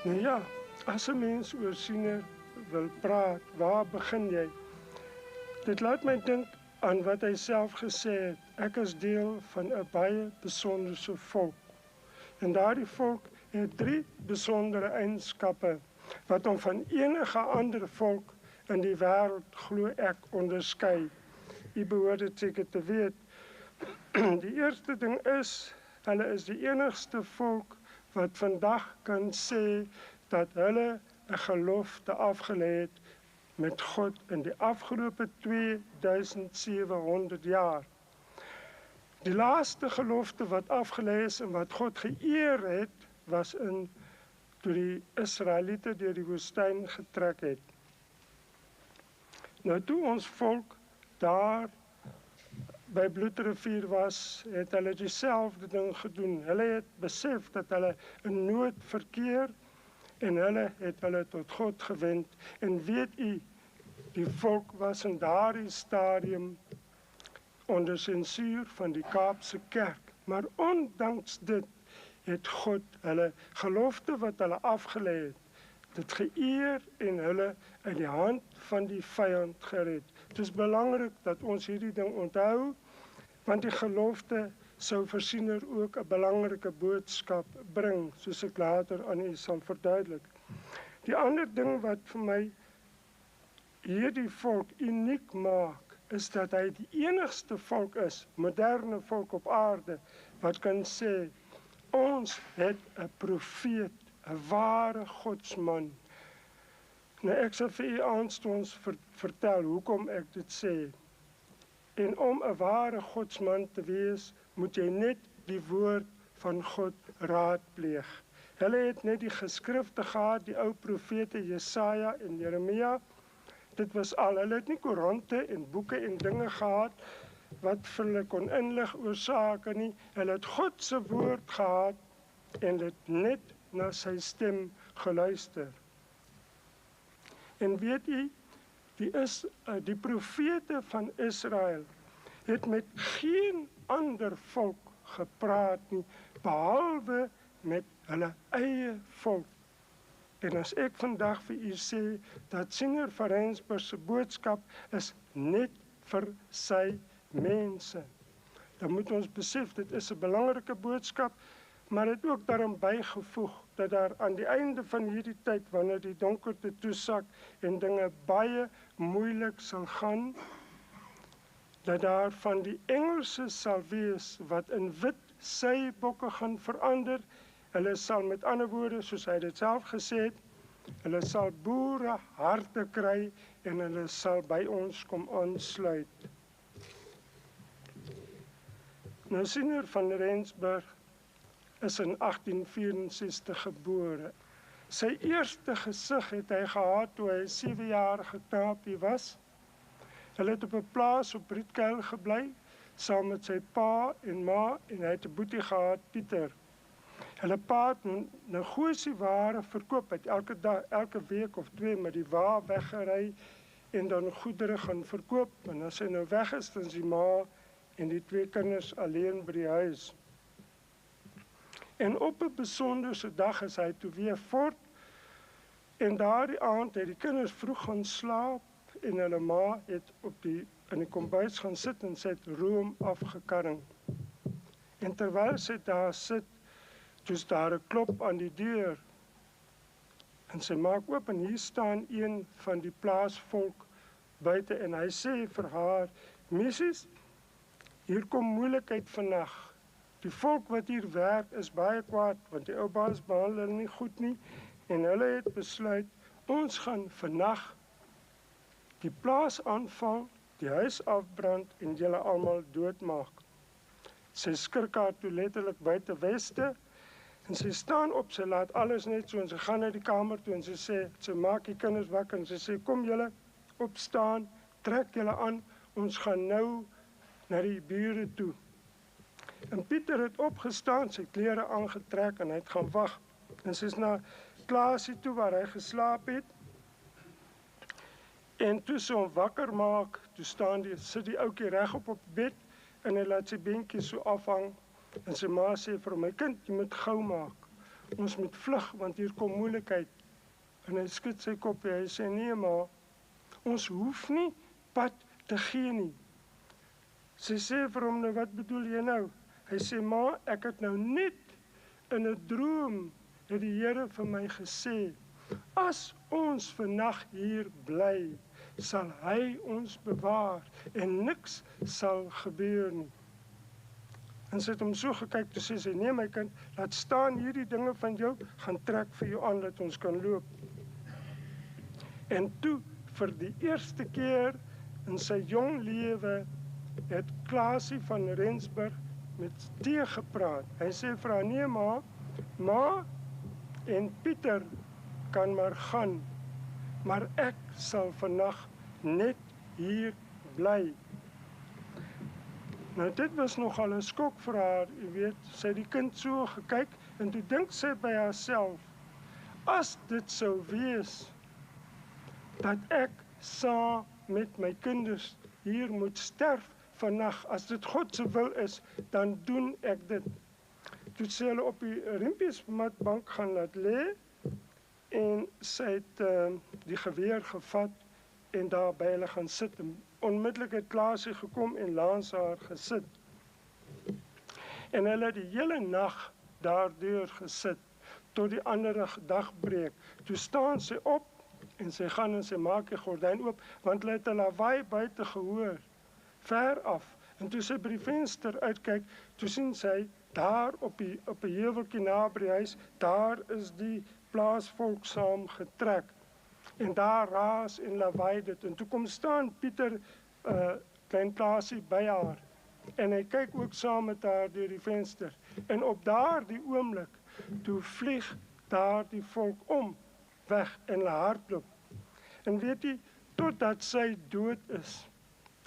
Nou ja, as 'n mens oor siener wil praat, waar begin jy? Dit laat my dink aan wat hy self gesê het. Ek is deel van 'n baie besonderse volk. En daardie volk het 3 besondere eienskappe wat hom van enige ander volk in die wêreld, glo ek, onderskei. U behoort dit seker te weet. Die eerste ding is, hulle is die enigste volk wat vandag kan sê dat hulle 'n gelofte afgelê het met God in die afgelope 2700 jaar. Die laaste gelofte wat afgelê is en wat God geëer het, was toe die Israeliete deur die woestyn getrek het. Nou toe ons volk daar by Bloedrivier was, het hulle dieselfde ding gedoen. Hulle het besef dat hulle in nood verkeer en hulle het hulle tot God gewend. En weet u, die volk was in daardie stadium onder sensuur van die Kaapse Kerk. Maar ondanks dit het God hulle gelofte wat hulle afgelê het, dit geëer en hulle uit die hand van die vyand gered. Het is belangrik dat ons hierdie ding onthou, want die gelofte sou vir siener ook 'n belangrike boodskap bring, soos ek later aan u sal verduidelik. Die ander ding wat vir my hierdie volk uniek maak, is dat hy die enigste volk is, moderne volk op aarde, wat kan sê, ons het 'n profeet, 'n ware godsman. Nou ek sal vir u aanstonds vertel hoekom ek dit sê. En om 'n ware godsman te wees, moet jy net die woord van God raadpleeg. Hulle het net die geskrifte gehad, die ou profete Jesaja en Jeremia. Dit was al. Hulle het nie koerante en boeke en dinge gehad wat vir hulle kon inlig oor sake nie. Hulle het God se woord gehad en het net na sy stem geluister. En weet u, die profete van Israel het met geen ander volk gepraat nie, behalwe met hulle eie volk. En as ek vandag vir u sê, dat siener van Rensburg se boodskap is net vir sy mense, dan moet ons besef, dit is 'n belangrike boodskap, maar het ook daarin bygevoeg, dat daar aan die einde van hierdie tyd, wanneer die donkerte toesak, en dinge baie moeilik sal gaan, dat daar van die Engelse sal wees, wat in wit sybokke gaan verander. Hulle sal met ander woorde, soos hy dit self gesê het, hulle sal boere harte kry, en hulle sal by ons kom aansluit. Nou siener van Rensburg is in 1864 gebore. Sy eerste gesig het hy gehad toe hy 7-jarige knaapie was. Hulle het op 'n plaas op Rietkuil gebly, saam met sy pa en ma, en hy het 'n boetie gehad, Pieter. Hulle pa het negosieware verkoop, het elke week of 2 met die wa weggery en dan goedere gaan verkoop. En as hy nou weg is, dan is die ma en die 2 kinders alleen by die huis. En op 'n besonderse dag is hy toe weer voort, en daardie aand het die kinders vroeg gaan slaap, en hulle ma het in die kombuis gaan sit en sy het room afgekarring. En terwyl sy daar sit, toe is daar 'n klop aan die deur. En sy maak oop en hier staan een van die plaasvolk buite en hy sê vir haar, "Missis, hier kom moeilikheid vannag. Die volk wat hier werk is baie kwaad, want die ou baas behandel hulle nie goed nie, en hulle het besluit, ons gaan vannag die plaas aanval, die huis afbrand en julle almal doodmaak." Sy skrik haar toe letterlik buite weste, en sy staan op, sy laat alles net so, en sy gaan na die kamer toe, en sy maak die kinders wakker, en sy sê, "Kom julle, opstaan, trek julle aan, ons gaan nou na die bure toe." En Pieter het opgestaan, sy klere aangetrek, en hy het gaan wag. En sy is na klaasie toe, waar hy geslaap het, en toe sy hom wakker maak, toe sit die ouetjie regop op bed, en hy laat sy beentjie so afhang, en sy ma sê vir hom, "My kind, jy moet gou maak, ons moet vlug, want hier kom moeilikheid. En hy skud sy kop, hy sê, nee ma, ons hoef nie pad te gee nie. Sy sê vir hom, nou wat bedoel jy nou? Hy sê, ma, ek het nou net in 'n droom, het die Here vir my gesê, as ons vannag hier bly, sal hy ons bewaar en niks sal gebeur nie. En sy het hom so gekyk, toe sê sy, nee my kind, laat staan hierdie dinge van jou, gaan trek vir jou aan, dat ons kan loop. En toe, vir die eerste keer in sy jong lewe, het Klaasie van Rensburg met T gepraat. Hy sê vir haar, nee ma en Pieter kan maar gaan, maar ek sal vannag net hier bly. Nou dit was nogal 'n skok vir haar, jy weet, sy het die kind so gekyk, en toe dink sy by haarself, as dit sou wees, dat ek saam met my kinders hier moet sterf vannag, as dit God se wil is, dan doen ek dit. Toe sê hulle op die riempiesmatbank gaan laat lê, en sy het die geweer gevat, en daar by hulle gaan sit, en onmiddellik het Klaasie gekom en langs haar gesit. En hulle het die hele nag daardeur gesit, tot die ander dagbreek. Toe staan sy op, en sy gaan en sy maak die gordyn oop, want hulle het 'n lawaai buite gehoor, ver af. En toe sy by die venster uitkyk, toe sien sy, daar op 'n heuweltjie naby die huis, daar is die plaasvolk saam getrek. En daar raas en lawaai dit. En toe kom staan Pieter, klein Klaasie, by haar. En hy kyk ook saam met haar deur die venster. En op daardie oomblik, toe vlieg daardie volk om, weg en hulle hardloop. En weet jy, totdat sy dood is,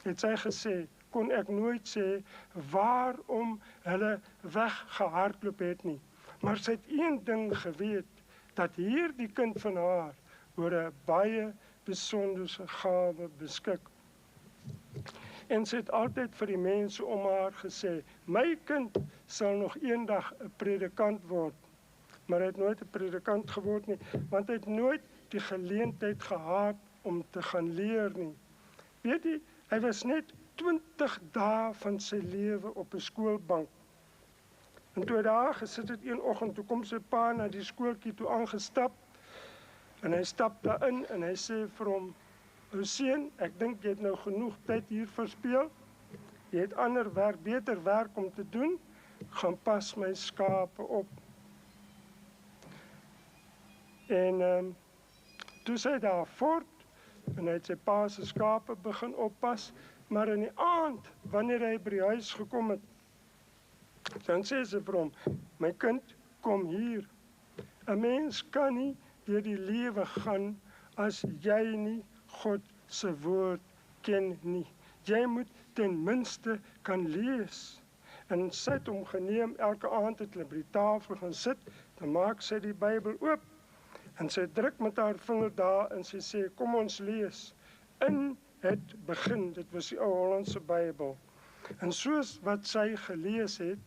het sy gesê, kon ek nooit sê waarom hulle weggehardloop het nie. Maar sy het een ding geweet, dat hierdie kind van haar oor 'n baie besonderse gawe beskik. En sy het altyd vir die mense om haar gesê, my kind sal nog eendag 'n predikant word. Maar hy het nooit 'n predikant geword nie, want hy het nooit die geleentheid gehad om te gaan leer nie. Weet jy, hy was net 20 dae van sy lewe op 'n skoolbank. En toe hy daar gesit het een oggend, toe kom sy pa na die skooltjie toe aangestap, en hy stap daarin en hy sê vir hom, ou seun, ek dink jy het nou genoeg tyd hier verspeel, jy het ander werk, beter werk om te doen, gaan pas my skape op. En toe sy daar voort, en hy het sy pa se skape begin oppas, maar in die aand, wanneer hy by die huis gekom het, dan sê sy vir hom, my kind, kom hier. 'n Mens kan nie deur die lewe gaan as jy nie God se woord ken nie. Jy moet ten minste kan lees. En sy het hom geneem, elke aand het hulle by die tafel gaan sit, dan maak sy die Bybel oop, en sy druk met haar vinger daar, en sy sê, kom ons lees. In het begin, dit was die ou Hollandse Bybel. En soos wat sy gelees het,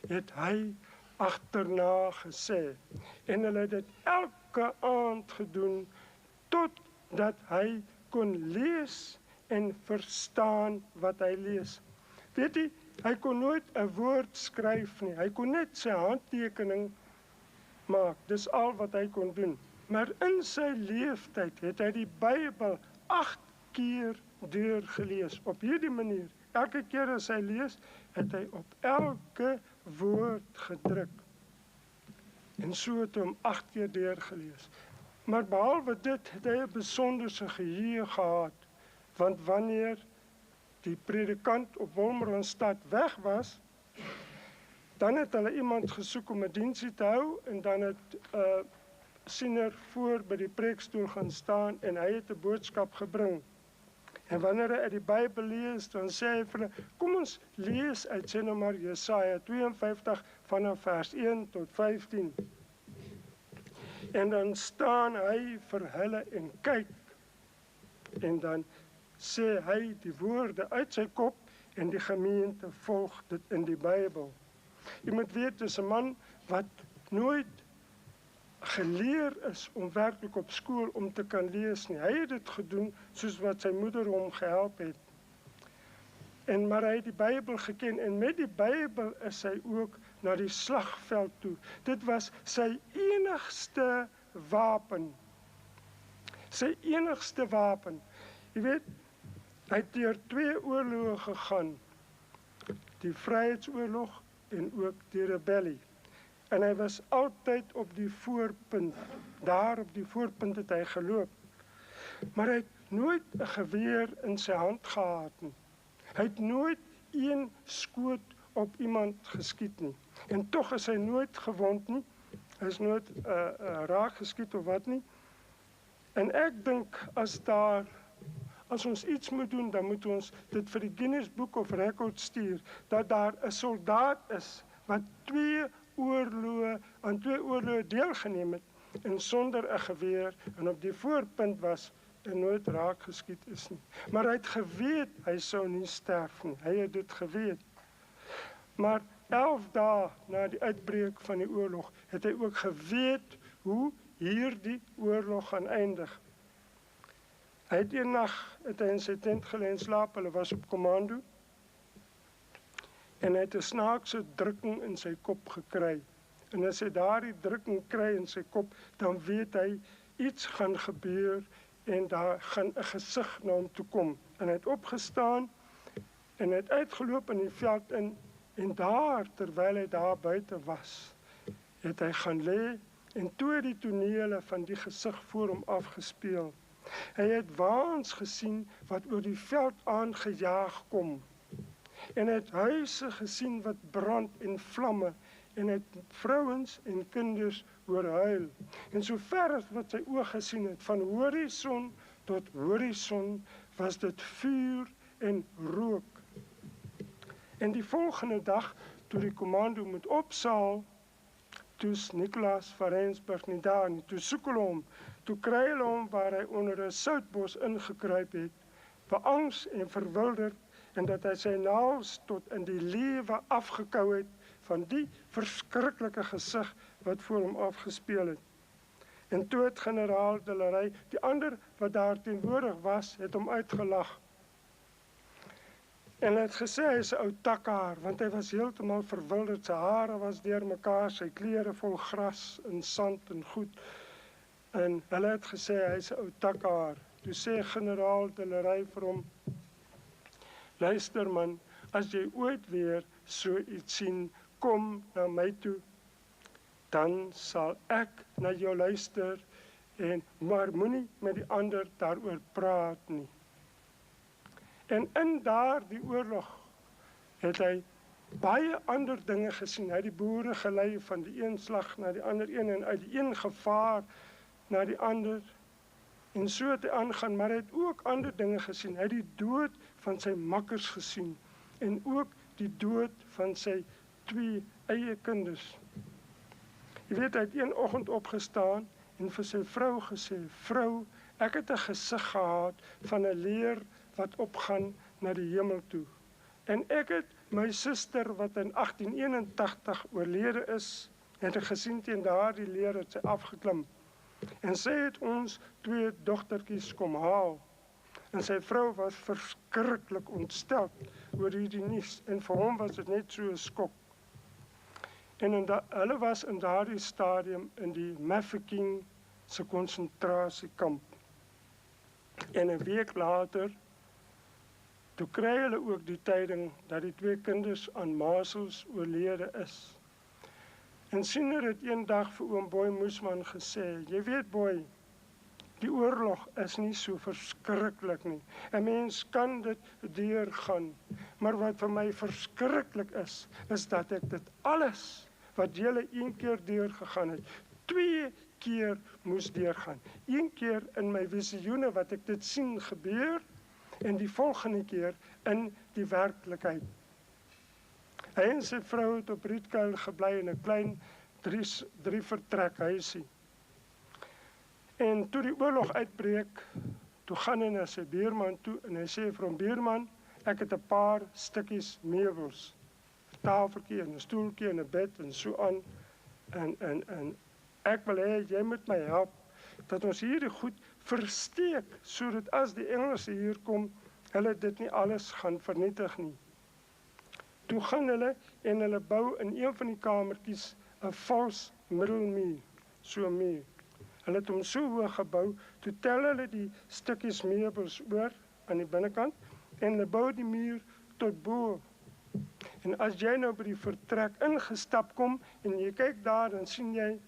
het hy agterna gesê. En hulle het dit elke aand gedoen, totdat hy kon lees en verstaan wat hy lees. Weet jy, hy kon nooit 'n woord skryf nie, hy kon net sy handtekening maak, dis al wat hy kon doen. Maar in sy leeftyd het hy die Bybel 8 keer deurgelees, op hierdie manier. Elke keer as hy lees, het hy op elke woord gedruk. En so het hy hom 8 keer deurgelees. Maar behalwe dit, het hy 'n besonderse geheue gehad, want wanneer die predikant op Wolmaranstad weg was, dan het hulle iemand gesoek om 'n diensie te hou, en dan het siener voor by die preekstoel gaan staan, en hy het 'n boodskap gebring. En wanneer hy uit die Bybel lees, dan sê hy vir hulle, kom ons lees uit, sê nou maar Jesaja 52 vanaf vers 1 tot 15. En dan staan hy vir hulle en kyk, en dan sê hy die woorde uit sy kop, en die gemeente volg dit in die Bybel. Jy moet weet, dis 'n man wat nooit geleer is om werklik op skool om te kan lees nie. Hy het dit gedoen soos wat sy moeder hom gehelp het. Maar hy het die Bybel geken en met die Bybel is hy ook na die slagveld toe. Dit was sy enigste wapen. Sy enigste wapen. Jy weet, hy het deur 2 oorloë gegaan. Die Vryheidsoorlog en ook die rebellie. En hy was altyd op die voorpunt. Daar op die voorpunt het hy geloop. Maar hy het nooit 'n geweer in sy hand gehad nie. Hy het nooit een skoot op iemand geskiet nie. En tog is hy nooit gewond nie. Hy is nooit raak geskiet of wat nie. En ek dink as ons iets moet doen, dan moet ons dit vir die Guinness Book of Records stuur, dat daar 'n soldaat is wat aan twee oorloë deelgeneem het en sonder 'n geweer en op die voorpunt was en nooit raak geskiet is nie. Maar hy het geweet hy sou nie sterf nie. Hy het dit geweet. Maar 11 dae na die uitbreek van die oorlog het hy ook geweet hoe hierdie oorlog gaan eindig. Hy het een nag in sy tent gelê en slaap, hulle was op kommando. En hy het 'n snaakse drukking in sy kop gekry. En as hy daardie drukking kry in sy kop, dan weet hy iets gaan gebeur en daar gaan 'n gesig na hom toe kom. En hy het opgestaan en hy het uitgeloop in die veld in en daar, terwyl hy daar buite was, het hy gaan lê en toe die tonele van die gesig voor hom afgespeel. Hy het waans gesien wat oor die veld aangejaag kom. En hy het huise gesien wat brand en vlamme, en hy het vrouens en kinders hoor huil. En so ver as wat sy oog gesien het, van horison tot horison, was dit vuur en rook. En die volgende dag, toe die kommando moet opsaal, toe's Nicolaas van Rensburg nie daar nie, toe soek hulle hom, toe kry hulle hom waar hy onder 'n soutbos ingekruip het, beangs en verwilderd, en dat hy sy naels tot in die lewe afgekou het van die verskriklike gesig wat voor hom afgespeel het. En toe het generaal De la Rey, die ander wat daar teenwoordig was, het hom uitgelag. En hy het gesê hy is 'n ou takhaar, want hy was heeltemal verwilderd, sy hare was deurmekaar, sy klere vol gras en sand en goed. En hulle het gesê hy is 'n ou takhaar. Toe sê generaal De la Rey vir hom: luister man, as jy ooit weer so iets sien, kom na my toe, dan sal ek na jou luister, maar moenie met die ander daaroor praat nie. En in daardie oorlog het hy baie ander dinge gesien. Hy het die boere gelei van die een slag na die ander een en uit die een gevaar na die ander. En so het hy aangaan, maar hy het ook ander dinge gesien. Hy het die dood van sy makkers gesien en ook die dood van sy 2 eie kinders. Jy weet, hy het een oggend opgestaan en vir sy vrou gesê: vrou, ek het 'n gesig gehad van 'n leer wat opgaan na die hemel toe. En ek het my suster wat in 1881 oorlede is, het ek gesien teen daardie leer het sy afgeklim. En sy het ons 2 dogtertjies kom haal. En sy vrou was verskriklik ontstel oor hierdie nuus. En vir hom was dit net so 'n skok. En hulle was in daardie stadium in die Mafeking se konsentrasiekamp. En 'n week later, toe kry hulle ook die tyding dat die 2 kinders aan masels oorlede is. En Siener het eendag vir oom Boy Moesman gesê: jy weet Boy, die oorlog is nie so verskriklik nie. 'n mens kan dit deurgaan. Maar wat vir my verskriklik is dat ek dit alles wat julle 1 keer deurgegaan het, 2 keer moes deurgaan. 1 keer in my visioene wat ek dit sien gebeur, en die volgende keer in die werklikheid. Hy en sy vrou het op Rietkuil gebly in 'n klein 3 vertrek huisie. En toe die oorlog uitbreek, toe gaan hy na sy buurman toe en hy sê vir hom: buurman, ek het 'n paar stukkies meubels, 'n tafeltjie en 'n stoeltjie en 'n bed en so aan, en Ek wil hê jy moet my help dat ons hierdie goed versteek, sodat as die Engelse hier kom, hulle dit nie alles gaan vernietig nie. Toe gaan hulle en hulle bou in een van die kamertjies 'n vals middelmuur, so 'n muur. Hulle het hom so hoog gebou, toe tel hulle die stukkies meubels oor aan die binnekant en hulle bou die muur tot bo. En as jy nou by die vertrek ingestap kom en jy kyk daar, dan sien jy,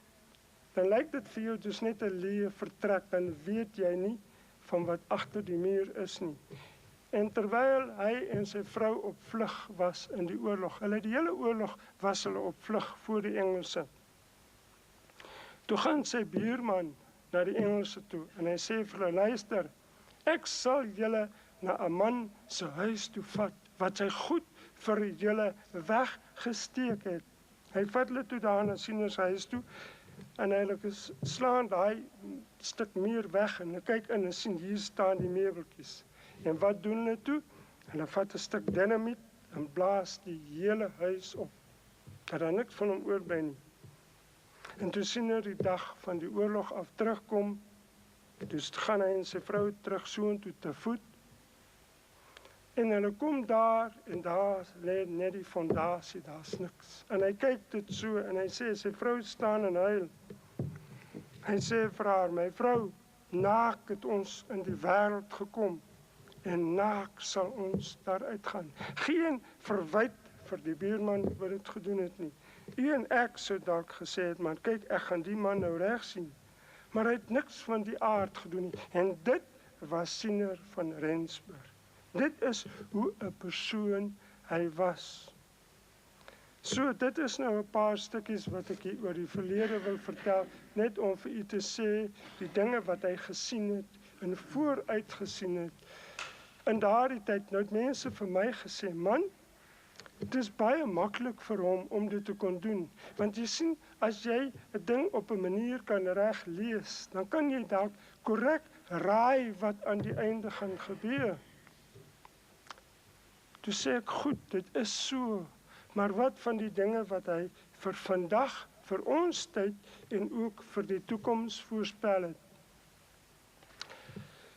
dan lyk dit vir jou dus net 'n leë vertrek, dan weet jy nie van wat agter die muur is nie. En terwyl hy en sy vrou op vlug was in die oorlog, hulle die hele oorlog was hulle op vlug voor die Engelse. Toe gaan sy buurman na die Engelse toe en hy sê vir hulle, luister, ek sal julle na 'n man se huis toe vat, wat sy goed vir julle weggesteek het. Hy vat hulle toe daar na Sinner se huis toe, en hulle slaan daai stuk muur weg, en hulle kyk in en sien, hier staan die meubeltjies. En wat doen hulle toe? Hulle vat 'n stuk dinamiet en blaas die hele huis op, dat daar niks van hom oorbly nie. En toe Sinner die dag van die oorlog af terugkom, toe gaan hy en sy vrou terug soontoe te voet, en hulle kom daar, en daar lê net die fondasie, daar's niks. En hy kyk dit so, en hy sê, sy vrou staan en huil. Hy sê vir haar, my vrou, naak het ons in die wêreld gekom, en naak sal ons daaruit gaan. Geen verwyt vir die buurman wat dit gedoen het nie. U en ek sou dalk gesê het, man, kyk, ek gaan die man nou reg sien. Maar hy het niks van die aard gedoen nie. En dit was Sinner van Rensburg. Dit is hoe 'n persoon hy was. So, dit is nou 'n paar stukkies wat ek hier oor die verlede wil vertel, net om vir u te sê, die dinge wat hy gesien het, en vooruit gesien het. In daardie tyd, nou het mense vir my gesê, man, het is baie maklik vir hom om dit te kon doen. Want jy sien, as jy 'n ding op 'n manier kan reg lees, dan kan jy dalk korrek raai wat aan die einde gaan gebeur. Toe sê ek, goed, dit is so, maar wat van die dinge wat hy vir vandag, vir ons tyd, en ook vir die toekoms voorspel het?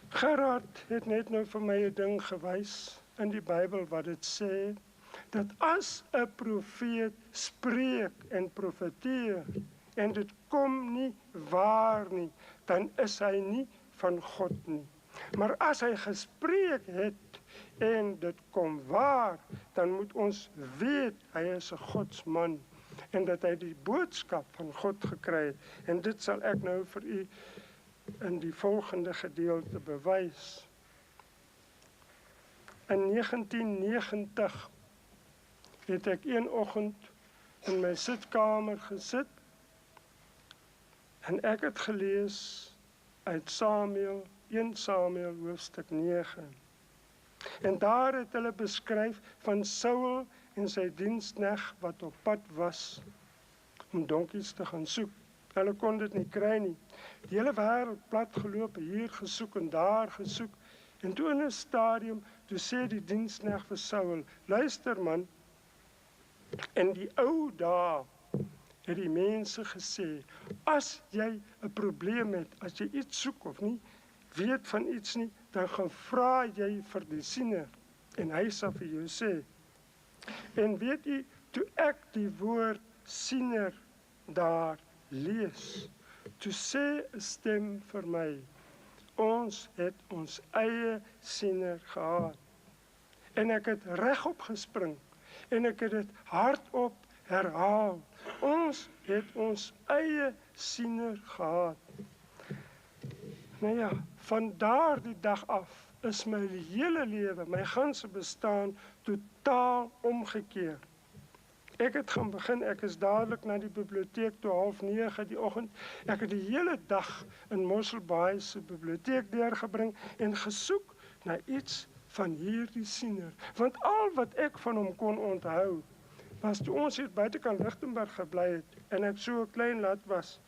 Gerard het net nou vir my 'n ding gewys in die Bybel wat dit sê, dat as 'n profeet spreek en profeteer, en dit kom nie waar nie, dan is hy nie van God nie. Maar as hy gespreek het, en dit kom waar, dan moet ons weet, hy is 'n Godsman, en dat hy die boodskap van God gekry het, en dit sal ek nou vir u in die volgende gedeelte bewys. In 1990 het ek een oggend in my sitkamer gesit, en ek het gelees uit Samuel, 1 Samuel hoofstuk 9. En daar het hulle beskryf van Saul en sy diensknegt wat op pad was om donkies te gaan soek. Hulle kon dit nie kry nie. Die hele wêreld plat geloop, hier gesoek en daar gesoek. En toe in 'n stadium, toe sê die diensknegt vir Saul, luister man, in die ou dae het die mense gesê, as jy 'n probleem het, as jy iets soek of nie, weet van iets nie, dan gaan vra jy vir die siener, en hy sal vir jou sê. En weet jy, toe ek die woord siener daar lees, toe sê 'n stem vir my, ons het ons eie siener gehad. En ek het regop gespring, en ek het dit hardop herhaal. Ons het ons eie siener gehad. Nou ja, van daardie dag af is my hele lewe, my ganse bestaan, totaal omgekeer. Ek het gaan begin, ek is dadelik na die biblioteek toe 8:30 die oggend. Ek het die hele dag in Mosselbaai se biblioteek deurgebring en gesoek na iets van hierdie siener. Want al wat ek van hom kon onthou, was toe ons hier buitekant Lichtenburg gebly het, en ek so 'n klein lad was,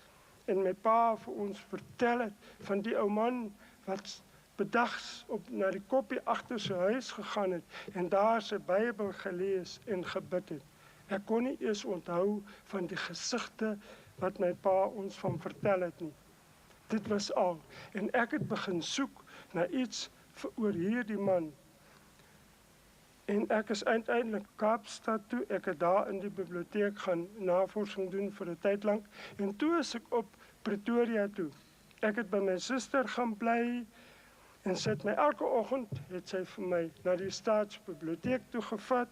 en my pa vir ons vertel het van die ou man wat bedags na die koppie agter sy huis gegaan het, en daar sy Bybel gelees en gebid het. Ek kon nie eers onthou van die gesigte wat my pa ons van vertel het nie. Dit was al. En ek het begin soek na iets oor hierdie man. En ek is uiteindelik Kaapstad toe. Ek het daar in die biblioteek gaan navorsing doen vir 'n tyd lank. En toe is ek op Pretoria toe. Ek het by my suster gaan bly en sy het my elke oggend, het sy vir my na die Staatsbiblioteek toe gevat.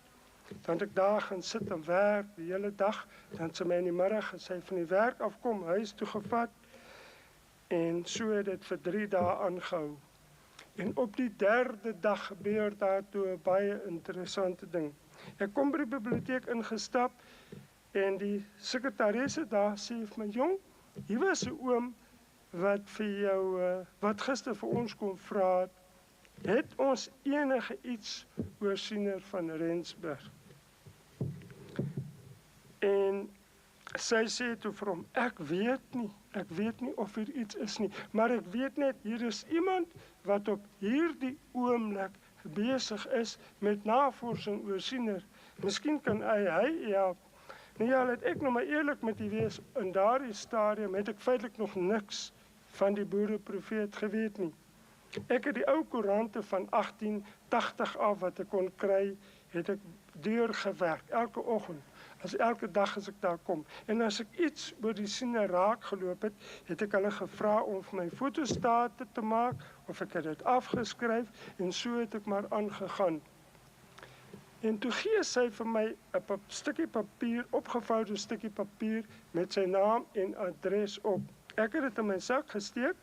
Dan het ek daar gaan sit en werk die hele dag. Dan het sy my in die middag, as sy van die werk afkom, huis toe gevat. En so het dit vir 3 dae aangehou. En op die 3de dag gebeur daar toe 'n baie interessante ding. Ek kom by die biblioteek ingestap en die sekretaresse daar sê vir my, jong, hier was 'n oom wat vir jou, wat gister vir ons kom vra het ons enige iets oor Siener van Rensburg? En sy sê toe vir hom, ek weet nie of hier iets is nie, maar ek weet net, hier is iemand wat op hierdie oomblik besig is met navorsing oor Siener. Miskien kan hy help. Nou ja, laat ek nou maar eerlik met u wees, in daardie stadium het ek feitelik nog niks van die boereprofeet geweet nie. Ek het die ou koerante van 1880 af wat ek kon kry, het ek deurgewerk, elke oggend. Elke dag as ek daar kom. En as ek iets oor die Siener raak geloop het, het ek hulle gevra om vir my fotostate te maak, of ek het dit afgeskryf, en so het ek maar aangegaan. En toe gee sy vir my 'n stukkie papier, opgevoude stukkie papier, met sy naam en adres op. Ek het dit in my sak gesteek,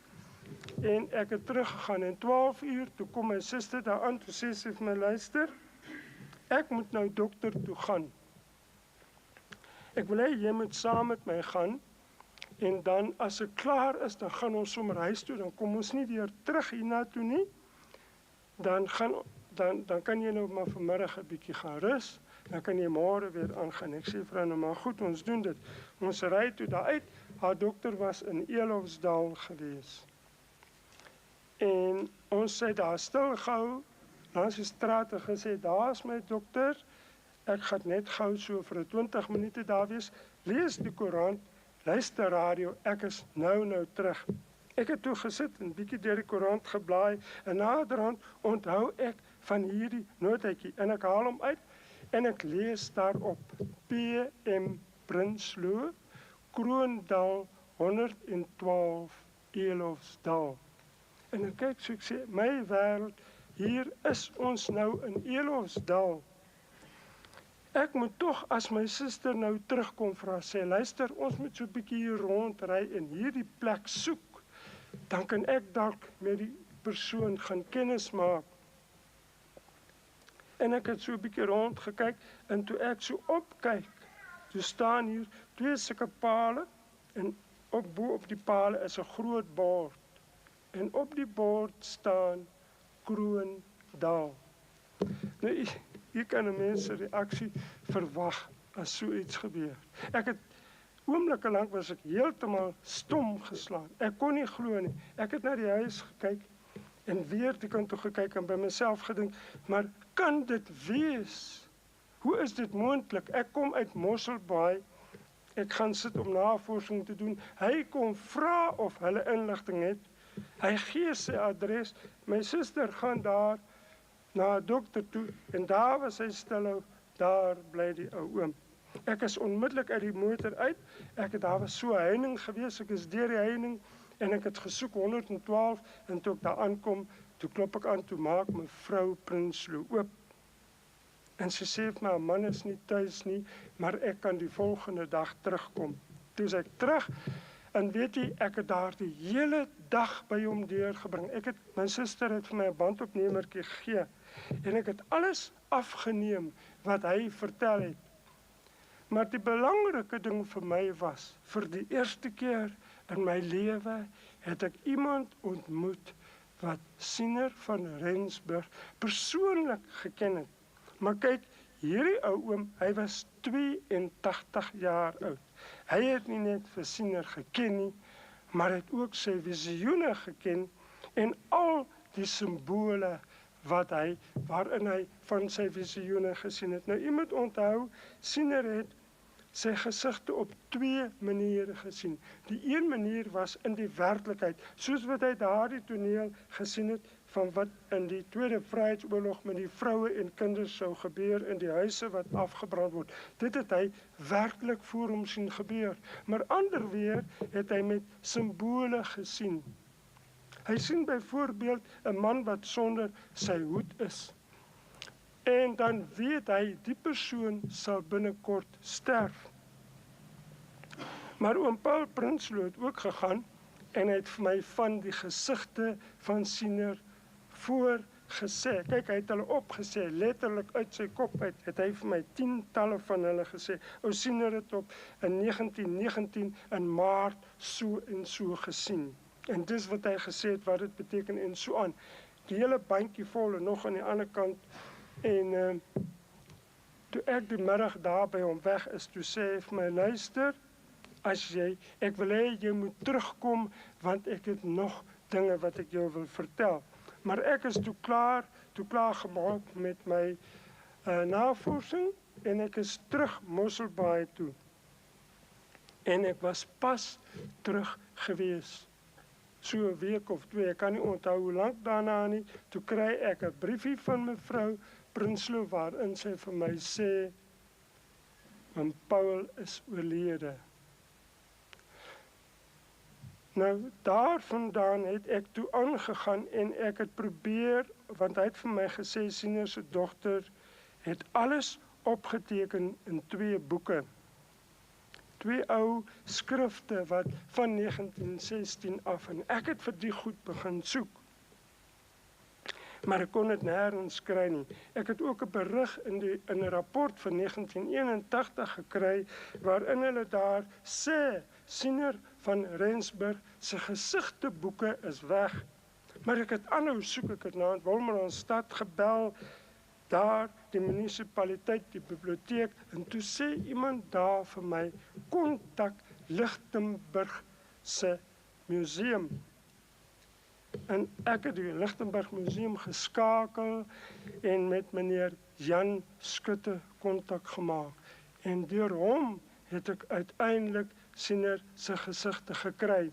en ek het teruggegaan. En 12 uur, toe kom my suster daar aan, toe sê sy vir my, luister, ek moet nou dokter toe gaan. Ek wil hê jy moet saam met my gaan, en dan as ek klaar is, dan gaan ons sommer huis toe, dan kom ons nie weer terug hiernatoe nie, dan kan jy nou maar vanmiddag 'n bietjie gaan rus, dan kan jy môre weer aangaan. Ek sê vir haar, nou maar goed, ons doen dit. Ons ry toe daar uit, haar dokter was in Eloffsdal gewees. En ons sê daar stil gehou, langs die straat en gesê, daar is my dokter, ek gaan net gou so vir 20 minute daar wees, lees die koerant, luister radio, ek is nou terug. Ek het toe gesit en bietjie deur die koerant geblaai, en naderhand onthou ek van hierdie notaatjie, en ek haal hom uit, en ek lees daarop, P.M. Prinsloo, Kroondal 112 Eloffsdal. En ek kyk so, ek sê, my wêreld, hier is ons nou in Eloffsdal. Ek moet tog, as my suster nou terugkom vra, sê, luister, ons moet so 'n bietjie hier rondry en hierdie plek soek, dan kan ek dalk met die persoon gaan kennis maak. En ek het so 'n bietjie rond gekyk, en toe ek so opkyk, toe staan hier 2 sulke pale, en bo op die pale is 'n groot bord, en op die bord staan Kroondal. Nou, hier kan 'n mens 'n reaksie verwag as so iets gebeur. Ek het oomblikke lank was ek heeltemal stom geslaan. Ek kon nie glo nie. Ek het na die huis gekyk en weer die kant toe gekyk en by myself gedink, maar kan dit wees? Hoe is dit moontlik? Ek kom uit Mosselbaai. Ek gaan sit om navorsing te doen. Hy kom vra of hulle inligting het. Hy gee sy adres. My suster gaan daar na 'n dokter toe, en daar was hy stilhou, daar bly die ou oom. Ek is onmiddellik uit die motor uit, daar was so 'n heining gewees, ek is deur die heining, en ek het gesoek 112, en toe ek daar aankom, toe klop ek aan, toe maak mevrou Prinsloo oop. En sy sê vir my, haar man is nie tuis nie, maar ek kan die volgende dag terugkom. Toe is ek terug, en weet jy, ek het daar die hele dag by hom deurgebring. My suster het vir my 'n bandopnemertjie gegee, en ek het alles afgeneem wat hy vertel het. Maar die belangrike ding vir my was, vir die eerste keer in my lewe het ek iemand ontmoet wat Siener van Rensburg persoonlik geken het. Maar kyk, hierdie ou oom, hy was 82 jaar oud. Hy het nie net vir Siener geken nie, maar het ook sy visioene geken en al die simbole waarin hy van sy visioene gesien het. Nou, u moet onthou, Siener het sy gesigte op 2 maniere gesien. Die een manier was in die werklikheid, soos wat hy daardie toneel gesien het van wat in die Tweede Vryheidsoorlog met die vroue en kinders sou gebeur in die huise wat afgebrand word. Dit het hy werklik voor hom sien gebeur. Maar ander weer het hy met simbole gesien. Hy sien byvoorbeeld 'n man wat sonder sy hoed is. En dan weet hy, die persoon sal binnekort sterf. Maar oom Paul Prinsloo het ook gegaan en hy het vir my van die gesigte van Siener voorgesê. Kyk, hy het hulle opgesê, letterlik uit sy kop uit, het hy vir my 10-talle van hulle gesê. Ou Siener het op in 1919 in Maart so en so gesien. En dis wat hy gesê het, wat dit beteken en so aan. Die hele bandjie vol en nog aan die ander kant. En toe ek die middag daar by hom weg is, toe sê hy vir my, luister, ek wil hê jy moet terugkom, want ek het nog dinge wat ek jou wil vertel. Maar ek is toe klaar gemaak met my navorsing, en ek is terug Mosselbaai toe. En ek was pas terug gewees. So 'n week of 2, ek kan nie onthou hoe lank daarna nie, toe kry ek 'n briefie van mevrou Prinsloo waarin sy vir my sê, want Paul is oorlede. Nou, daarvandaan het ek toe aangegaan en ek het probeer, want hy het vir my gesê, Siener se dogter het alles opgeteken in 2 boeke. 2 ou skrifte wat van 1916 af, en ek het vir die goed begin soek. Maar ek kon dit nêrens kry nie. Ek het ook 'n berig in 'n rapport van 1981 gekry, waarin hulle daar sê, Siener van Rensburg se gesigteboeke is weg. Maar ek het aanhou soek, ek het na Wolmaranstad gebel, daar die munisipaliteit, die biblioteek, en toe sê iemand daar vir my, kontak Lichtenburg se museum. En ek het die Lichtenburg museum geskakel en met meneer Jan Skutte kontak gemaak. En deur hom het ek uiteindelik Siener se gesigte gekry.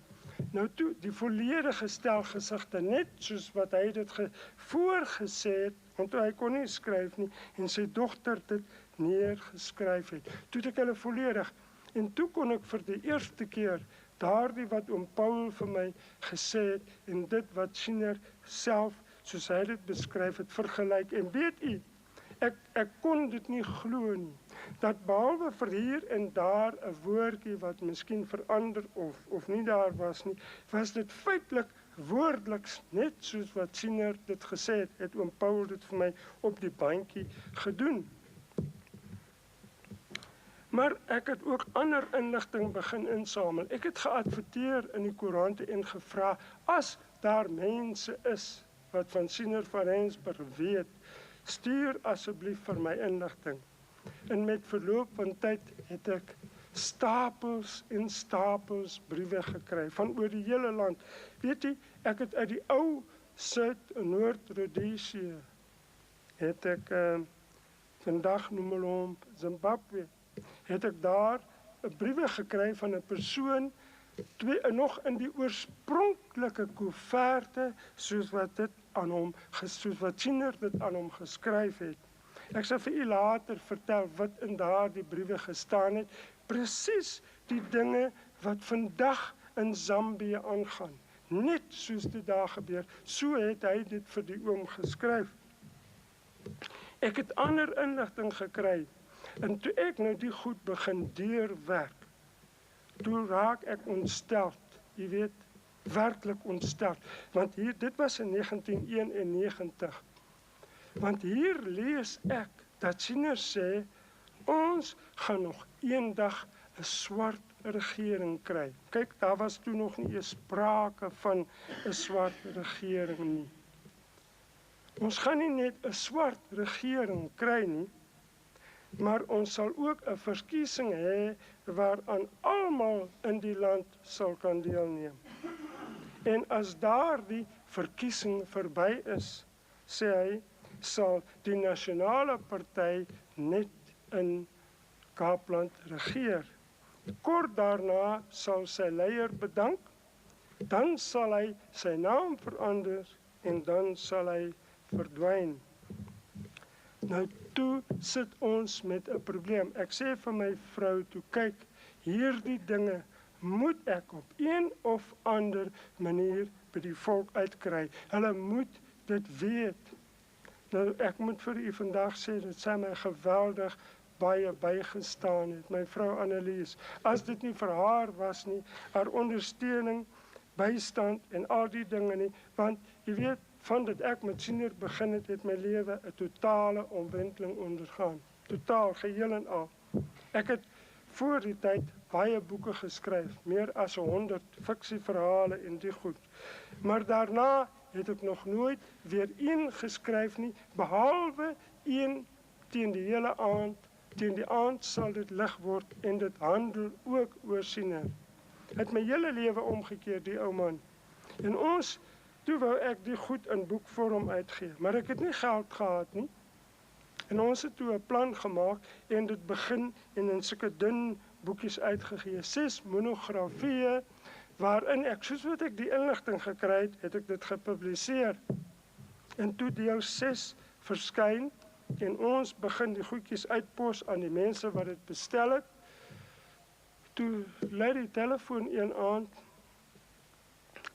Nou toe, die volledige stel gesigte, net soos wat hy dit voorgesê het, want hy kon nie skryf nie, en sy dogter dit neergeskryf het. Toe het ek hulle volledig, en toe kon ek vir die eerste keer daardie wat oom Paul vir my gesê het, en dit wat Siener self, soos hy dit beskryf het, vergelyk. En weet u, ek kon dit nie glo nie, dat behalwe vir hier en daar 'n woordjie wat miskien verander of nie daar was nie, was dit feitelik woordeliks net soos wat Siener dit gesê het oom Paul dit vir my op die bandjie gedoen. Maar ek het ook ander inligting begin insamel. Ek het geadverteer in die koerante en gevra, as daar mense is wat van Siener van Rensburg weet, stuur asseblief vir my inligting. En met verloop van tyd het ek stapels en stapels briewe gekry van oor die hele land. Weet jy, ek het uit die ou Noord-Rhodesië het ek vandag noem hulle hom Zimbabwe, het ek daar 'n briewe gekry van 'n persoon, nog in die oorspronklike koeverte, soos wat Siener dit aan hom geskryf het. Ek sal vir u later vertel wat in daardie briewe gestaan het, presies die dinge wat vandag in Zambië aangaan. Net soos dit daar gebeur, so het hy dit vir die oom geskryf. Ek het ander inligting gekry, en toe ek nou die goed begin deurwerk, toe raak ek ontsteld, jy weet, werklik ontsteld, want dit was in 1991, want hier lees ek dat Siener sê, ons gaan nog eendag 'n swart regering kry. Kyk, daar was toe nog nie eens sprake van 'n swart regering nie. Ons gaan nie net 'n swart regering kry nie, maar ons sal ook 'n verkiesing hê waaraan almal in die land sal kan deelneem. En as daardie verkiesing verby is, sê hy, sal die nasionale party net in Kaapland regeer. Kort daarna sal sy leier bedank, dan sal hy sy naam verander en dan sal hy verdwyn. Nou toe sit ons met 'n probleem. Ek sê vir my vrou toe, kyk, hierdie dinge moet ek op een of ander manier by die volk uitkry. Hulle moet dit weet. Nou ek moet vir u vandag sê, dit sy my geweldig baie bygestaan het, my vrou Annelies. As dit nie vir haar was nie, haar ondersteuning, bystand en al die dinge nie, want jy weet, van dat ek met senior begin het my lewe 'n totale omwenteling ondergaan. Totaal, geheel en al. Ek het voor die tyd baie boeke geskryf, meer as 100 fiksieverhale en die goed. Maar daarna het ek nog nooit weer een geskryf nie, behalwe een teen die hele aand. Teen die aand sal dit lig word en dit handel ook oor siener. Het my hele lewe omgekeer, die ou man. En toe wou ek die goed in boekvorm uitgee, maar ek het nie geld gehad nie. En ons het toe 'n plan gemaak en dit begin en in sulke dun boekies uitgegee, 6 monografieë, waarin ek, soos wat ek die inligting gekry het ek dit gepubliseer. En toe deel 6 verskyn, en ons begin die goedjies uitpos aan die mense wat dit bestel het. Toe lei die telefoon een aand,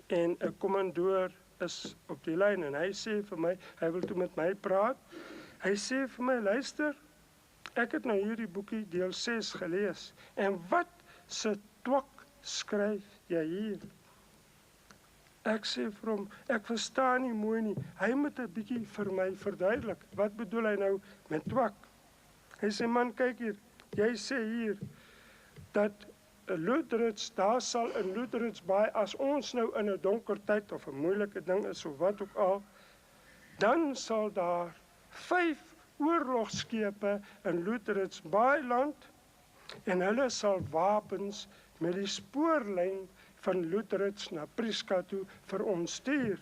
en 'n kommandoor is op die lyn, en hy sê vir my, hy wil toe met my praat, hy sê vir my, luister, ek het nou hierdie boekie deel 6 gelees, en wat se twak skryf jy hier? Ek sê vir hom, ek verstaan nie mooi nie, hy moet 'n bietjie vir my verduidelik, wat bedoel hy nou met twak? Hy sê, man, kyk hier, jy sê hier, dat Lourdes, daar sal in Lourdes Baai, as ons nou in 'n donker tyd of 'n moeilike ding is of wat ook al, dan sal daar 5 oorlogskepe in Lourdes Baai land en hulle sal wapens met die spoorlyn van Lourdes na Prieska toe vir ons stuur.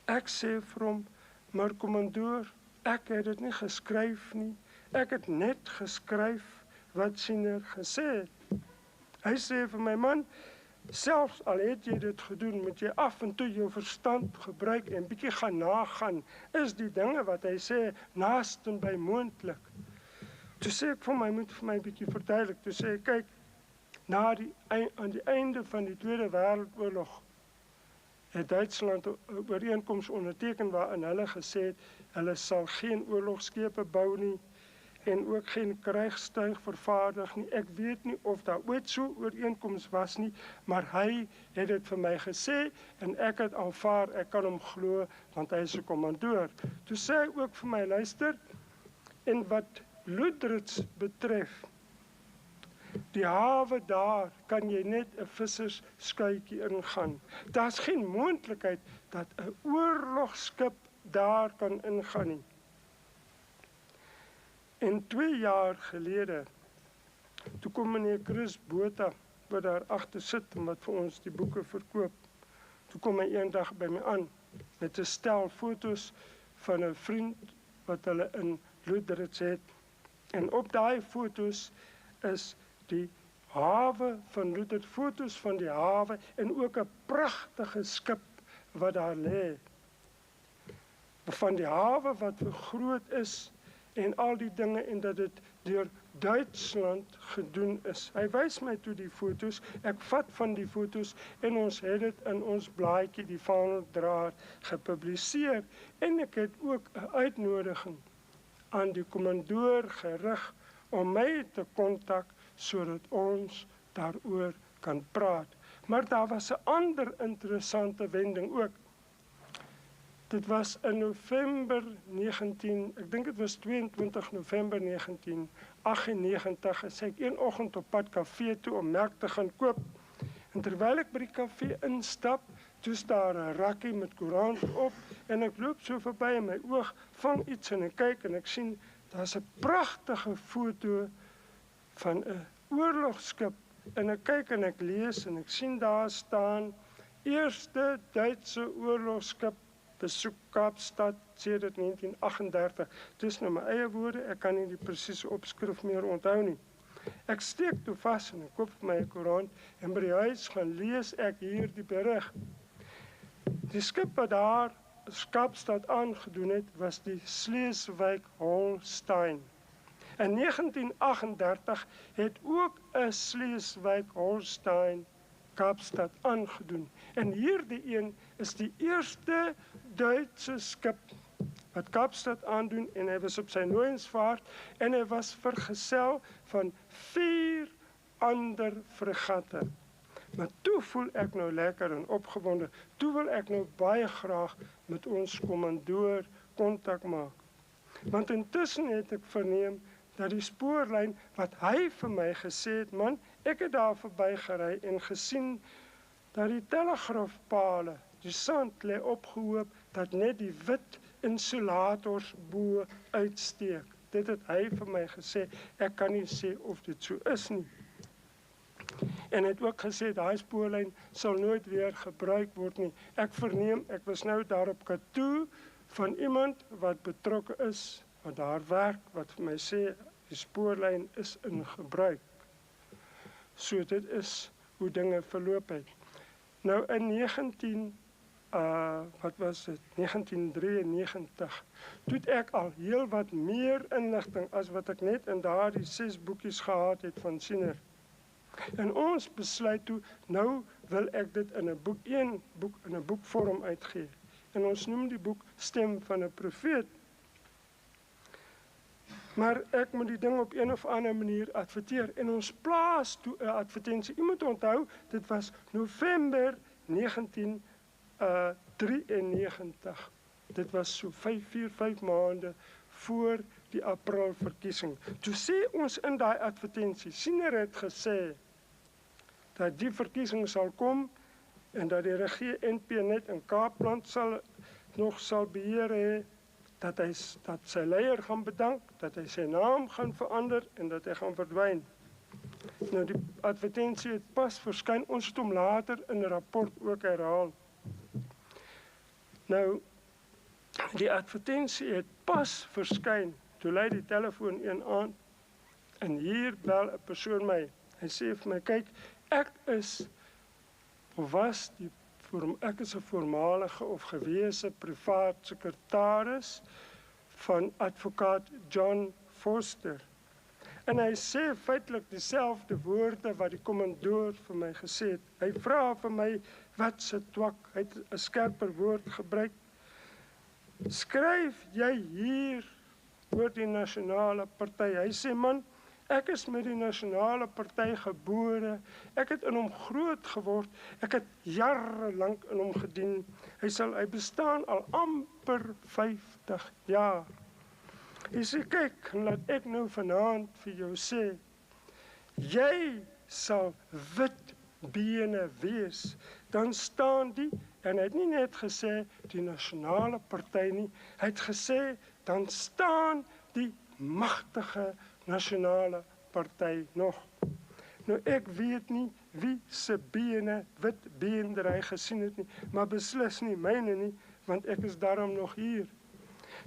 Ek sê vir hom, maar kommandoor, ek het dit nie geskryf nie, ek het net geskryf wat siener gesê het. Hy sê vir my, man, selfs al het jy dit gedoen, moet jy af en toe jou verstand gebruik en bietjie gaan nagaan, is die dinge wat hy sê, naasten by moontlik. Toe sê ek vir my, moet vir my bietjie verduidelik, toe sê ek, kyk, aan die einde van die Tweede Wêreldoorlog het Duitsland 'n ooreenkoms onderteken waarin hulle gesê het, hulle sal geen oorlogskepe bou nie, en ook geen krygstuig vervaardig nie. Ek weet nie of daar ooit so ooreenkoms was nie, maar hy het dit vir my gesê, en ek het aanvaar, ek kan hom glo, want hy is 'n kommandoor. Toe sê hy ook vir my, luister, en wat Lourdes betref, die hawe daar, kan jy net 'n vissersskuitjie ingaan. Daar's geen moontlikheid dat 'n oorlogskip daar kan ingaan nie. En 2 jaar gelede, toe kom meneer Chris Botha, wat daar agter sit en wat vir ons die boeke verkoop, toe kom hy eendag by my aan, met 'n stel foto's van 'n vriend, wat hulle in Lourdes het, en op daai foto's is die hawe van Lourdes, foto's van die hawe, en ook 'n pragtige skip wat daar lê. Van die hawe wat vergroot is, en al die dinge, en dat dit deur Duitsland gedoen is. Hy wys my toe die foto's, ek vat van die foto's, en ons het dit in ons blaadjie, die Vaandeldraad, gepubliseer, en ek het ook 'n uitnodiging aan die kommandoor gerig, om my te kontak, sodat ons daaroor kan praat. Maar daar was 'n ander interessante wending ook. Dit was in November 19, ek dink dit was 22 November 1998, is ek een oggend op pad kafee toe om melk te gaan koop. En terwyl ek by die kafee instap, toe is daar 'n rakkie met koerant op, en ek loop so verby en my oog vang iets en ek kyk en ek sien, daar's 'n pragtige foto van 'n oorlogskip, en ek kyk en ek lees en ek sien daar staan, eerste Duitse oorlogskip besoek Kaapstad sedert 1938. Dis nou my eie woorde, ek kan nie die presiese opskrif meer onthou nie. Ek steek toe vas en ek koop vir my 'n koerant en by die huis gaan lees ek hier die berig. Die skip wat daar Kaapstad aangedoen het, was die Schleswig-Holstein. In 1938 het ook 'n Schleswig-Holstein Kaapstad aangedoen. En hierdie een is die eerste Duitse skip wat Kaapstad aandoen en hy was op sy nooiensvaart en hy was vergesel van 4 ander fregatte. Maar toe voel ek nou lekker en opgewonde. Toe wil ek nou baie graag met ons kommandoor kontak maak. Want intussen het ek verneem dat die spoorlyn wat hy vir my gesê het, man, ek het daar verby gery en gesien dat die telegraafpale, die sand lê opgehoop, dat net die wit insulators bo uitsteek. Dit het hy vir my gesê, ek kan nie sê of dit so is nie. En hy het ook gesê, daai spoorlyn sal nooit weer gebruik word nie. Ek verneem, ek was nou daar op Katoe van iemand wat betrokke is, wat daar werk, wat vir my sê, die spoorlyn is in gebruik. So dit is hoe dinge verloop het. Nou in 1993, toe het ek al heel wat meer inligting as wat ek net in daardie 6 boekies gehad het van Siener. En ons besluit toe, nou wil ek dit in 'n boek, in 'n boekvorm uitgee. En ons noem die boek Stem van 'n Profeet. Maar ek moet die ding op een of ander manier adverteer. En ons plaas toe 'n advertensie. U moet onthou, dit was November 1993. Dit was so 5 maande voor die Aprilverkiesing. Toe sê ons in daai advertensie, Siener het gesê dat die verkiesing sal kom en dat die regie NP net in Kaapland sal beheer hê, dat sy leier gaan bedank, dat hy sy naam gaan verander en dat hy gaan verdwyn. Nou die advertensie het pas verskyn, ons het hom later in 'n rapport ook herhaal. Nou, die advertensie het pas verskyn, toe lei die telefoon een aan, en hier bel 'n persoon my. Hy sê vir my, kyk, ek is 'n voormalige of gewese privaat sekretaris van advokaat John Foster. En hy sê feitelik dieselfde woorde wat die kommandoor vir my gesê het. Hy vra vir my, wat se twak, hy het 'n skerper woord gebruik. Skryf jy hier oor die nasionale party? Hy sê, man, ek is met die nasionale party gebore, ek het in hom groot geword, ek het jare lank in hom gedien. Hy bestaan al amper 50 jaar. Hy sê, kyk, laat ek nou vanaand vir jou sê, jy sal wit bene wees, dan staan die, en hy het nie net gesê die nasionale party nie, hy het gesê, dan staan die magtige nasionale party nog. Nou ek weet nie wie se bene, wit been hy gesien het nie, maar beslis nie myne nie, want ek is daarom nog hier.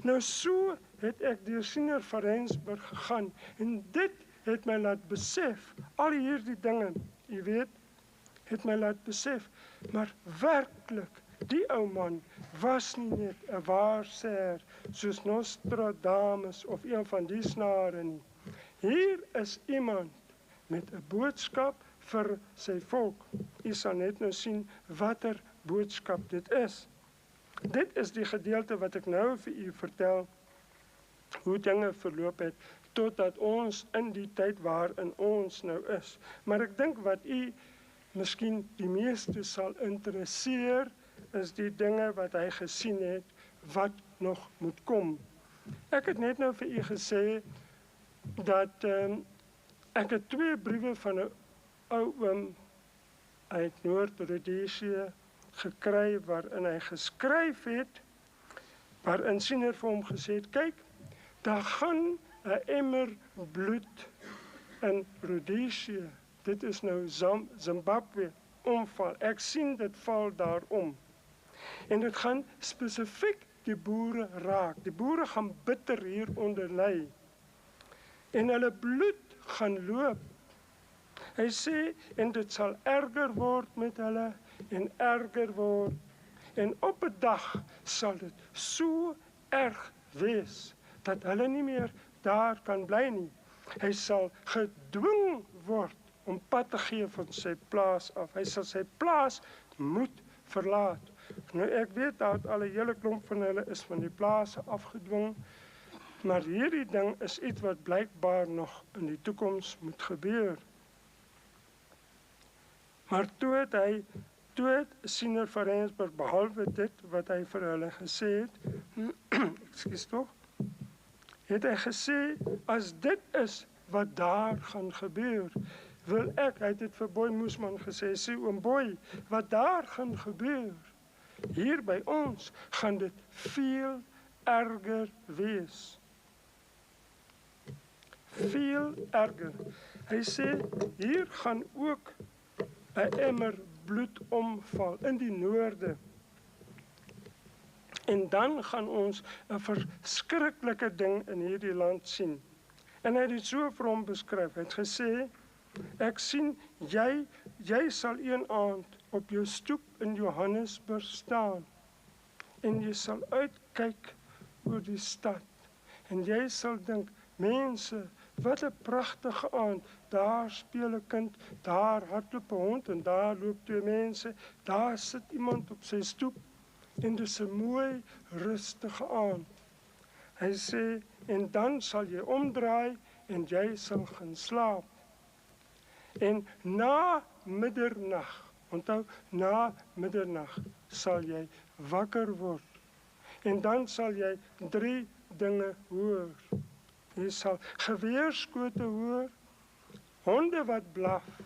Nou so het ek deur Siener van Rensburg gegaan, en dit het my laat besef, al hierdie dinge, jy weet, het my laat besef, maar werklik, die ou man was nie net 'n waarsêer soos Nostradamus of een van die snare nie. Hier is iemand met 'n boodskap vir sy volk. U sal net nou sien watter boodskap dit is. Dit is die gedeelte wat ek nou vir u vertel, hoe dinge verloop het, totdat ons in die tyd waarin ons nou is. Maar ek dink wat u miskien die meeste sal interesseer, is die dinge wat hy gesien het, wat nog moet kom. Ek het net nou vir u gesê, dat ek het 2 briewe van 'n ou oom uit Noord-Rhodesië gekry, waarin hy geskryf het, waarin Siener vir hom gesê het, kyk, daar gaan 'n emmer bloed in Rhodesië, dit is nou Zimbabwe, omval, ek sien dit val daarom. En dit gaan spesifiek die boere raak. Die boere gaan bitter hieronder ly. En hulle bloed gaan loop. Hy sê, en dit sal erger word met hulle, en erger word. En op 'n dag sal dit so erg wees, dat hulle nie meer daar kan bly nie. Hy sal gedwing word om pad te gee van sy plaas af. Hy sal sy plaas moet verlaat. Nou ek weet dat al 'n hele klomp van hulle is van die plase afgedwing, maar hierdie ding is iets wat blykbaar nog in die toekoms moet gebeur. Maar toe het Siener van Rensburg, behalwe dit wat hy vir hulle gesê het, ekskuus tog, het hy gesê, as dit is wat daar gaan gebeur, wil ek, hy het dit vir Boy Moesman gesê, sê oom Boy, wat daar gaan gebeur, hier by ons, gaan dit veel erger wees. Veel erger. Hy sê, hier gaan ook 'n emmer bloed omval in die noorde. En dan gaan ons 'n verskriklike ding in hierdie land sien. En hy het dit so vir hom beskryf. Hy het gesê, ek sien, jy sal een aand op jou stoep in Johannesburg staan. En jy sal uitkyk oor die stad. En jy sal dink, mense, wat 'n pragtige aand. Daar speel 'n kind, daar hardloop 'n hond en daar loop twee mense. Daar sit iemand op sy stoep en dis 'n mooi, rustige aand. Hy sê, en dan sal jy omdraai en jy sal gaan slaap. En na middernag, onthou, na middernag sal jy wakker word. En dan sal jy 3 dinge hoor. Jy sal geweerskote hoor, honde wat blaf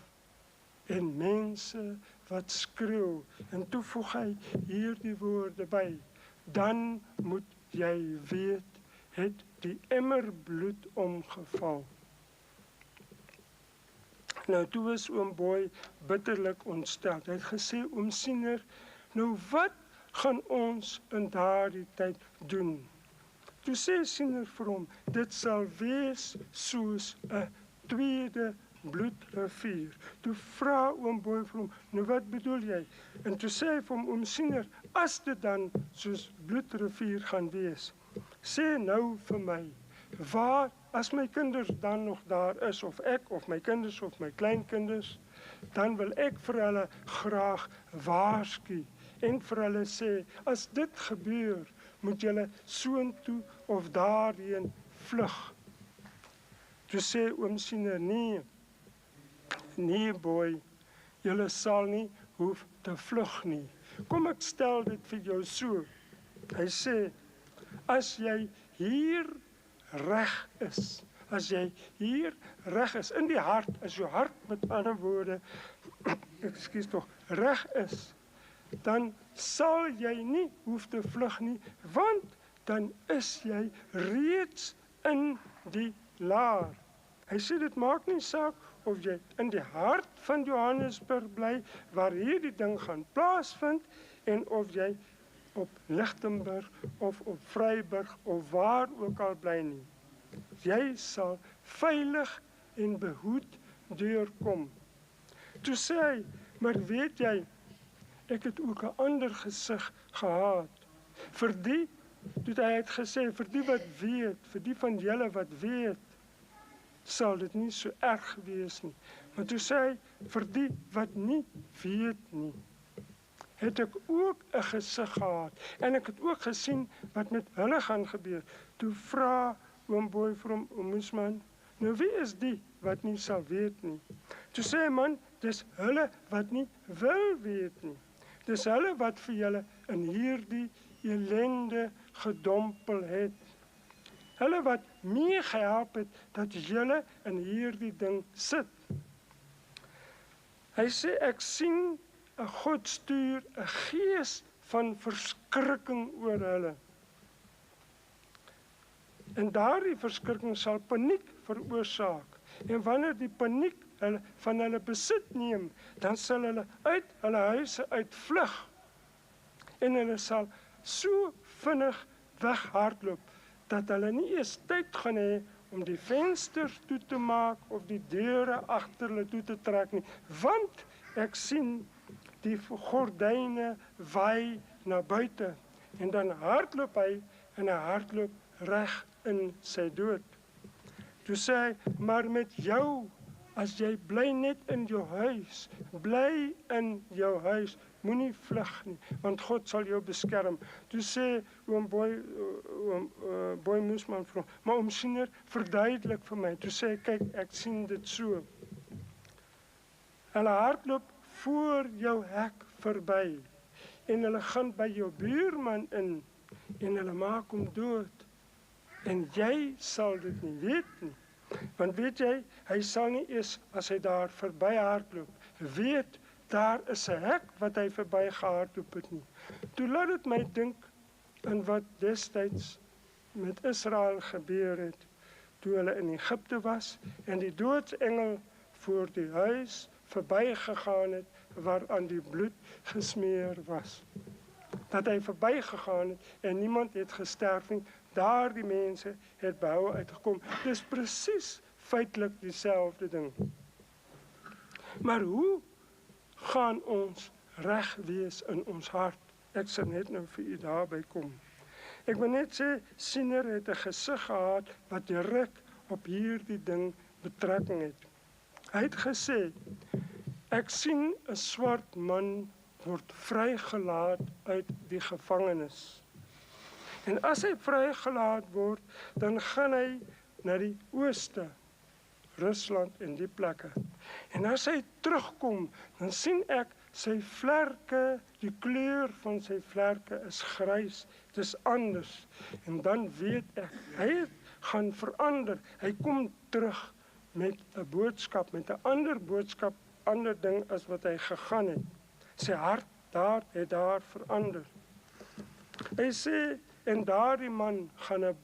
en mense wat skreeu. En toe voeg hy hierdie woorde by. Dan moet jy weet, het die emmer bloed omgeval. Nou toe is oom Boy bitterlik ontstel. Hy het gesê, oom Siener, nou wat gaan ons in daardie tyd doen? Toe sê Siener vir hom, dit sal wees soos 'n tweede bloedrivier. Toe vra oom Boy vir hom, nou wat bedoel jy? En toe sê hy vir hom, oom Siener, as dit dan soos bloedrivier gaan wees, sê nou vir my, waar, as my kinders dan nog daar is, of ek, of my kinders, of my kleinkinders, dan wil ek vir hulle graag waarsku, en vir hulle sê, as dit gebeur, moet julle soontoe of daarheen vlug. Toe sê oom Siener, nee Boy, julle sal nie hoef te vlug nie. Kom ek stel dit vir jou so. Hy sê, as jy hier reg is, in die hart, as jou hart met ander woorde, ekskuus tog, reg is, dan sal jy nie hoef te vlug nie, want dan is jy reeds in die laar. Hy sê dit maak nie saak of jy in die hart van Johannesburg bly, waar hierdie ding gaan plaasvind, en of jy op Lichtenburg of op Vryburg of waar ook al bly nie. Jy sal veilig en behoed deurkom. Toe sê hy, maar weet jy, ek het ook 'n ander gesig gehad. Vir die, toe hy het gesê, vir die wat weet, vir die van julle wat weet, sal dit nie so erg wees nie. Maar toe sê hy, vir die wat nie weet nie, het ek ook 'n gesig gehad. En ek het ook gesien wat met hulle gaan gebeur. Toe vra oom Boy vir hom, oom Moesman, nou wie is die wat nie sal weet nie? Toe sê hy, man, dis hulle wat nie wil weet nie. Dis hulle wat vir julle in hierdie ellende gedompel het. Hulle wat meegehelp het dat julle in hierdie ding sit. Hy sê, ek sien 'n God stuur 'n gees van verskrikking oor hulle. En daardie verskrikking sal paniek veroorsaak. En wanneer die paniek hulle van hulle besit neem, dan sal hulle uit hulle huise uitvlug. En hulle sal so vinnig weghardloop, dat hulle nie eers tyd gaan hê om die vensters toe te maak, of die deure agter hulle toe te trek nie, want ek sien die gordyne waai na buite, en dan hardloop hy, en hy hardloop reg in sy dood. Toe sê hy, maar met jou, as jy bly net in jou huis, bly in jou huis, moenie vlug nie, want God sal jou beskerm. Toe sê oom Boy Moesman vir hom, maar oom Siener, verduidelik vir my. Toe sê hy, kyk, ek sien dit so. Hulle hardloop voor jou hek verby, en hulle gaan by jou buurman in, en hulle maak hom dood. En jy sal dit nie weet nie. Want weet jy, hy sal nie eers, as hy daar verby hardloop, weet, daar is 'n hek wat hy verby gehardloop het nie. Toe laat dit my dink aan wat destyds met Israel gebeur het, toe hulle in Egipte was, en die doodsengel voor die huis verby gegaan het, waaraan die bloed gesmeer was. Dat hy verby gegaan het, en niemand het gesterf nie, daar die mense het behoue uitgekom. Dis presies feitelik dieselfde ding. Maar hoe gaan ons reg wees in ons hart? Ek sal net nou vir u daarby kom. Ek wil net sê, Siener het 'n gesig gehad wat direk op hierdie ding betrekking het. Hy het gesê, ek sien 'n swart man word vrygelaat uit die gevangenis. En as hy vrygelaat word, dan gaan hy na die ooste, Rusland en die plekke. En as hy terugkom, dan sien ek sy vlerke, die kleur van sy vlerke is grys, dit is anders. En dan weet ek, hy gaan verander, hy kom terug met 'n boodskap, met 'n ander boodskap, ander ding as wat hy gegaan het. Sy hart het daar verander. Hy sê, en daardie man gaan 'n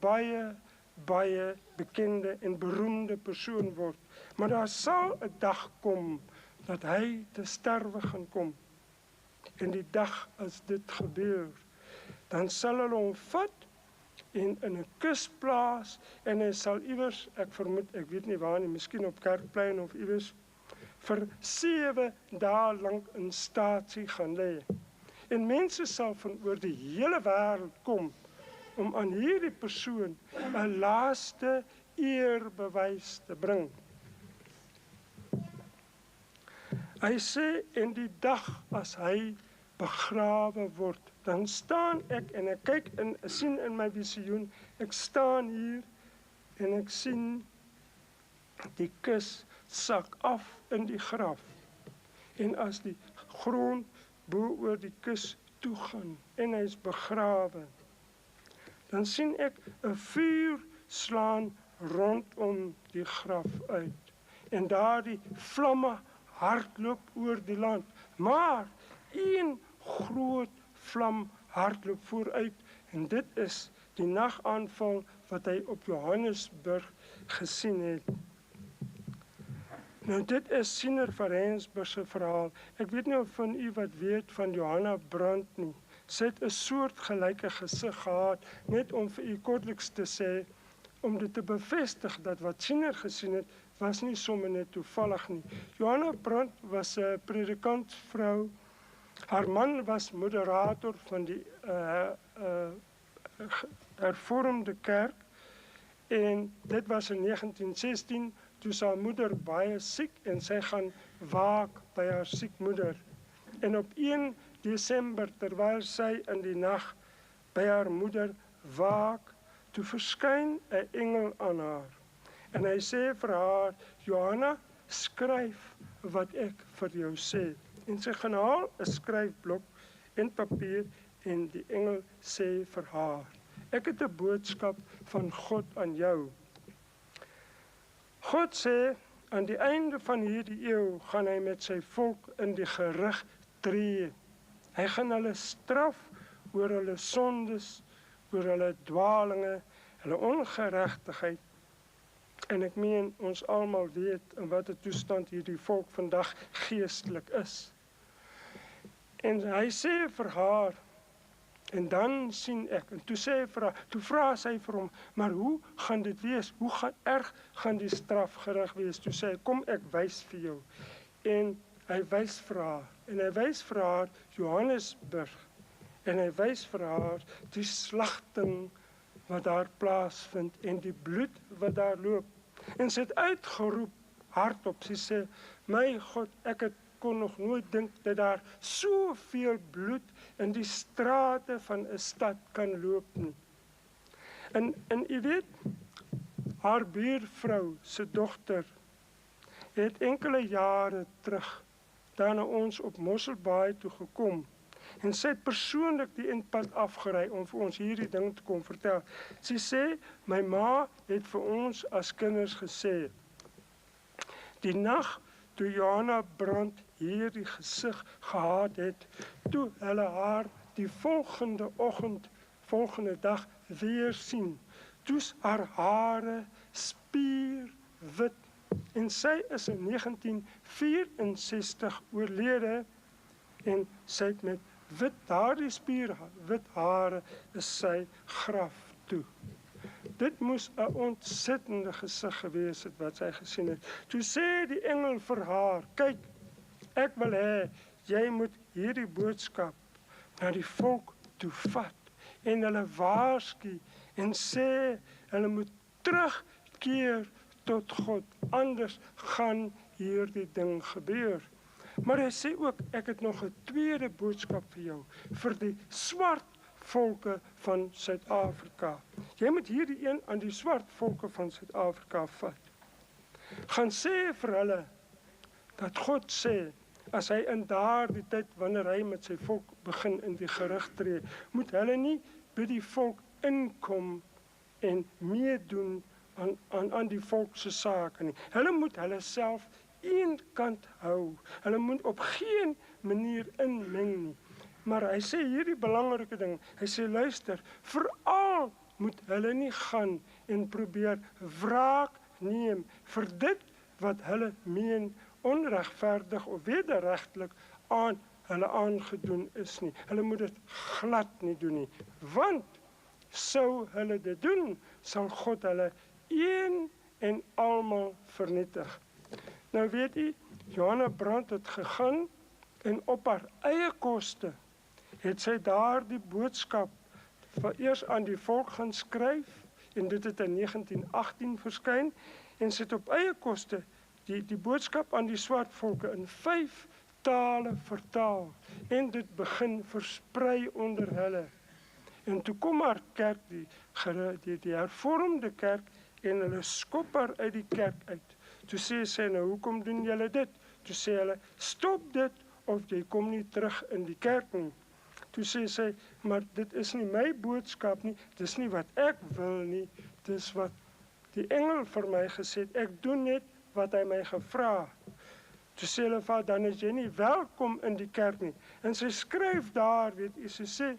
baie bekende en beroemde persoon word. Maar daar sal 'n dag kom, dat hy te sterwe gaan kom. En die dag as dit gebeur, dan sal hulle hom vat, en in 'n kus plaas, en hy sal iewers, ek vermoed, ek weet nie waar nie, miskien op Kerkplein of iewers, vir 7 dae lank in staatsie gaan lê. En mense sal van oor die hele wêreld kom, om aan hierdie persoon 'n laaste eerbewys te bring. Hy sê, en die dag as hy begrawe word, dan staan ek, en ek kyk en sien in my visioen, ek staan hier, en ek sien die kus sak af in die graf. En as die grond bo oor die kus toegaan, en hy is begrawe, dan sien ek 'n vuur slaan rondom die graf uit. En daar die vlamme hardloop oor die land. Maar een groot vlam hardloop vooruit. En dit is die nagaanval wat hy op Johannesburg gesien het. Nou dit is Siener van Rensburg se verhaal. Ek weet nie of van u wat weet van Johanna Brandt nie. Sy het 'n soortgelyke gesig gehad, net om vir u kortliks te sê, om dit te bevestig dat wat Siener gesien het, was nie sommer net toevallig nie. Johanna Brandt was 'n predikantsvrou. Haar man was moderator van die hervormde kerk, en dit was in 1916, toe sy moeder baie siek, en sy gaan waak by haar siek moeder. En op 1 Desember, terwyl sy in die nag by haar moeder waak, toe verskyn 'n engel aan haar. En hy sê vir haar, Johanna, skryf wat ek vir jou sê. En sy gaan haal 'n skryfblok en papier, en die engel sê vir haar, ek het 'n boodskap van God aan jou. God sê, aan die einde van hierdie eeu gaan hy met sy volk in die gerig tree. Hy gaan hulle straf oor hulle sondes, oor hulle dwalinge, hulle ongeregtigheid. En ek meen, ons almal weet in watter toestand hierdie volk vandag geestelik is. En hy sê vir haar, En dan sien ek, en toe vra sy vir hom, maar hoe gaan dit wees? Hoe erg gaan die strafgerig wees? Toe sê hy, kom ek wys vir jou. En hy wys vir haar, en hy wys vir haar Johannesburg, en hy wys vir haar die slagting wat daar plaasvind, en die bloed wat daar loop. En sy het uitgeroep hardop, sy sê, my God, ek kon nog nooit dink dat daar soveel bloed in die strate van 'n stad kan loop nie. En u weet, haar buurvrou se dogter het enkele jare terug daar na ons op Mosselbaai toe gekom. En sy het persoonlik die inpad afgery om vir ons hierdie ding te kom vertel. Sy sê, my ma het vir ons as kinders gesê, die nag toe Johanna Brandt hierdie gesig gehad het, toe hulle haar die volgende dag weer sien, toe's haar hare spierwit, en sy is in 1964 oorlede, en sy het met daardie spierwit hare is sy graf toe. Dit moes 'n ontsettende gesig gewees het wat sy gesien het. Toe sê die engel vir haar, kyk, ek wil hê, jy moet hierdie boodskap na die volk toe vat, en hulle waarsku, en sê, hulle moet terugkeer tot God, anders gaan hierdie ding gebeur. Maar hy sê ook, ek het nog 'n tweede boodskap vir jou, vir die swart volke van Suid-Afrika. Jy moet hierdie een aan die swart volke van Suid-Afrika vat. Gaan sê vir hulle, dat God sê, as hy in daardie tyd, wanneer hy met sy volk begin in die gerig tree, moet hulle nie by die volk inkom en meedoen aan die volk se sake nie. Hulle moet hulle self een kant hou. Hulle moet op geen manier inmeng nie. Maar hy sê hierdie belangrike ding, hy sê luister, veral moet hulle nie gaan en probeer wraak neem vir dit wat hulle meen onregverdig of wederregtelik aan hulle aangedoen is nie. Hulle moet dit glad nie doen nie, want sou hulle dit doen, sal God hulle een en almal vernietig. Nou weet u, Johanna Brandt het gegaan en op haar eie koste het sy daar die boodskap eers aan die volk gaan skryf, en dit het in 1918 verskyn, en sy het op eie koste die boodskap aan die swart volke in 5 tale vertaal, en dit begin versprei onder hulle. En toe kom haar kerk, die hervormde kerk, en hulle skop haar uit die kerk uit. Toe sê sy, nou hoekom doen julle dit? Toe sê hulle, stop dit, of jy kom nie terug in die kerk nie. Toe sê sy, maar dit is nie my boodskap nie, dis nie wat ek wil nie, dis wat die engel vir my gesê het, ek doen net wat hy my gevra. Toe sê hulle vir haar, dan is jy nie welkom in die kerk nie. En sy skryf daar, weet jy, sy sê,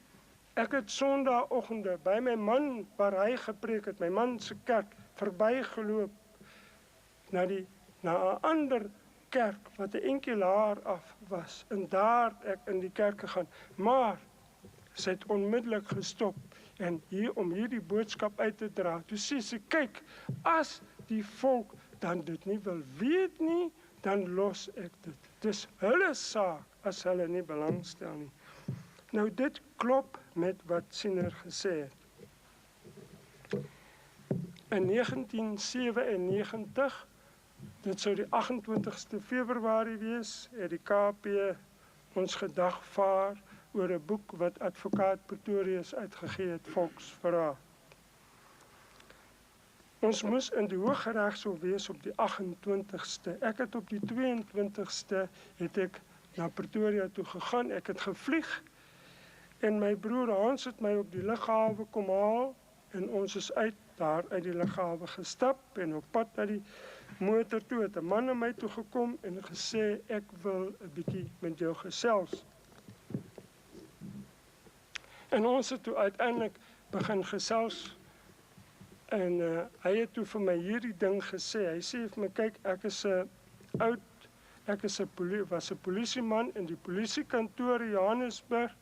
ek het sondagoggende by my man, waar hy gepreek het, my man se kerk, verbygeloop na 'n ander kerk, wat 'n enkelaar af was, en daar ek in die kerk gegaan, maar sy het onmiddellik gestop, en om hierdie boodskap uit te dra. Toe sê sy, kyk, as die volk dan dit nie wil weet nie, dan los ek dit. Dis hulle saak, as hulle nie belangstel nie. Nou dit klop met wat Siener gesê het. In 1997, dit sou die 28ste Februarie wees, het die KP ons gedagvaar oor 'n boek wat advokaat Pretorius uitgegee het, Volksverraad. Ons moes in die Hooggeregshof wees op die 28ste. Ek het op die 22ste het ek na Pretoria toe gegaan. Ek het gevlieg, en my broer Hans het my op die lughawe kom haal, en ons is daar uit die lughawe gestap, en op pad na die motor toe het 'n man na my toe gekom en gesê, ek wil 'n bietjie met jou gesels. En ons het toe uiteindelik begin gesels, en hy het toe vir my hierdie ding gesê. Hy sê vir my, kyk, ek was 'n polisieman in die polisiekantoor in Johannesburg,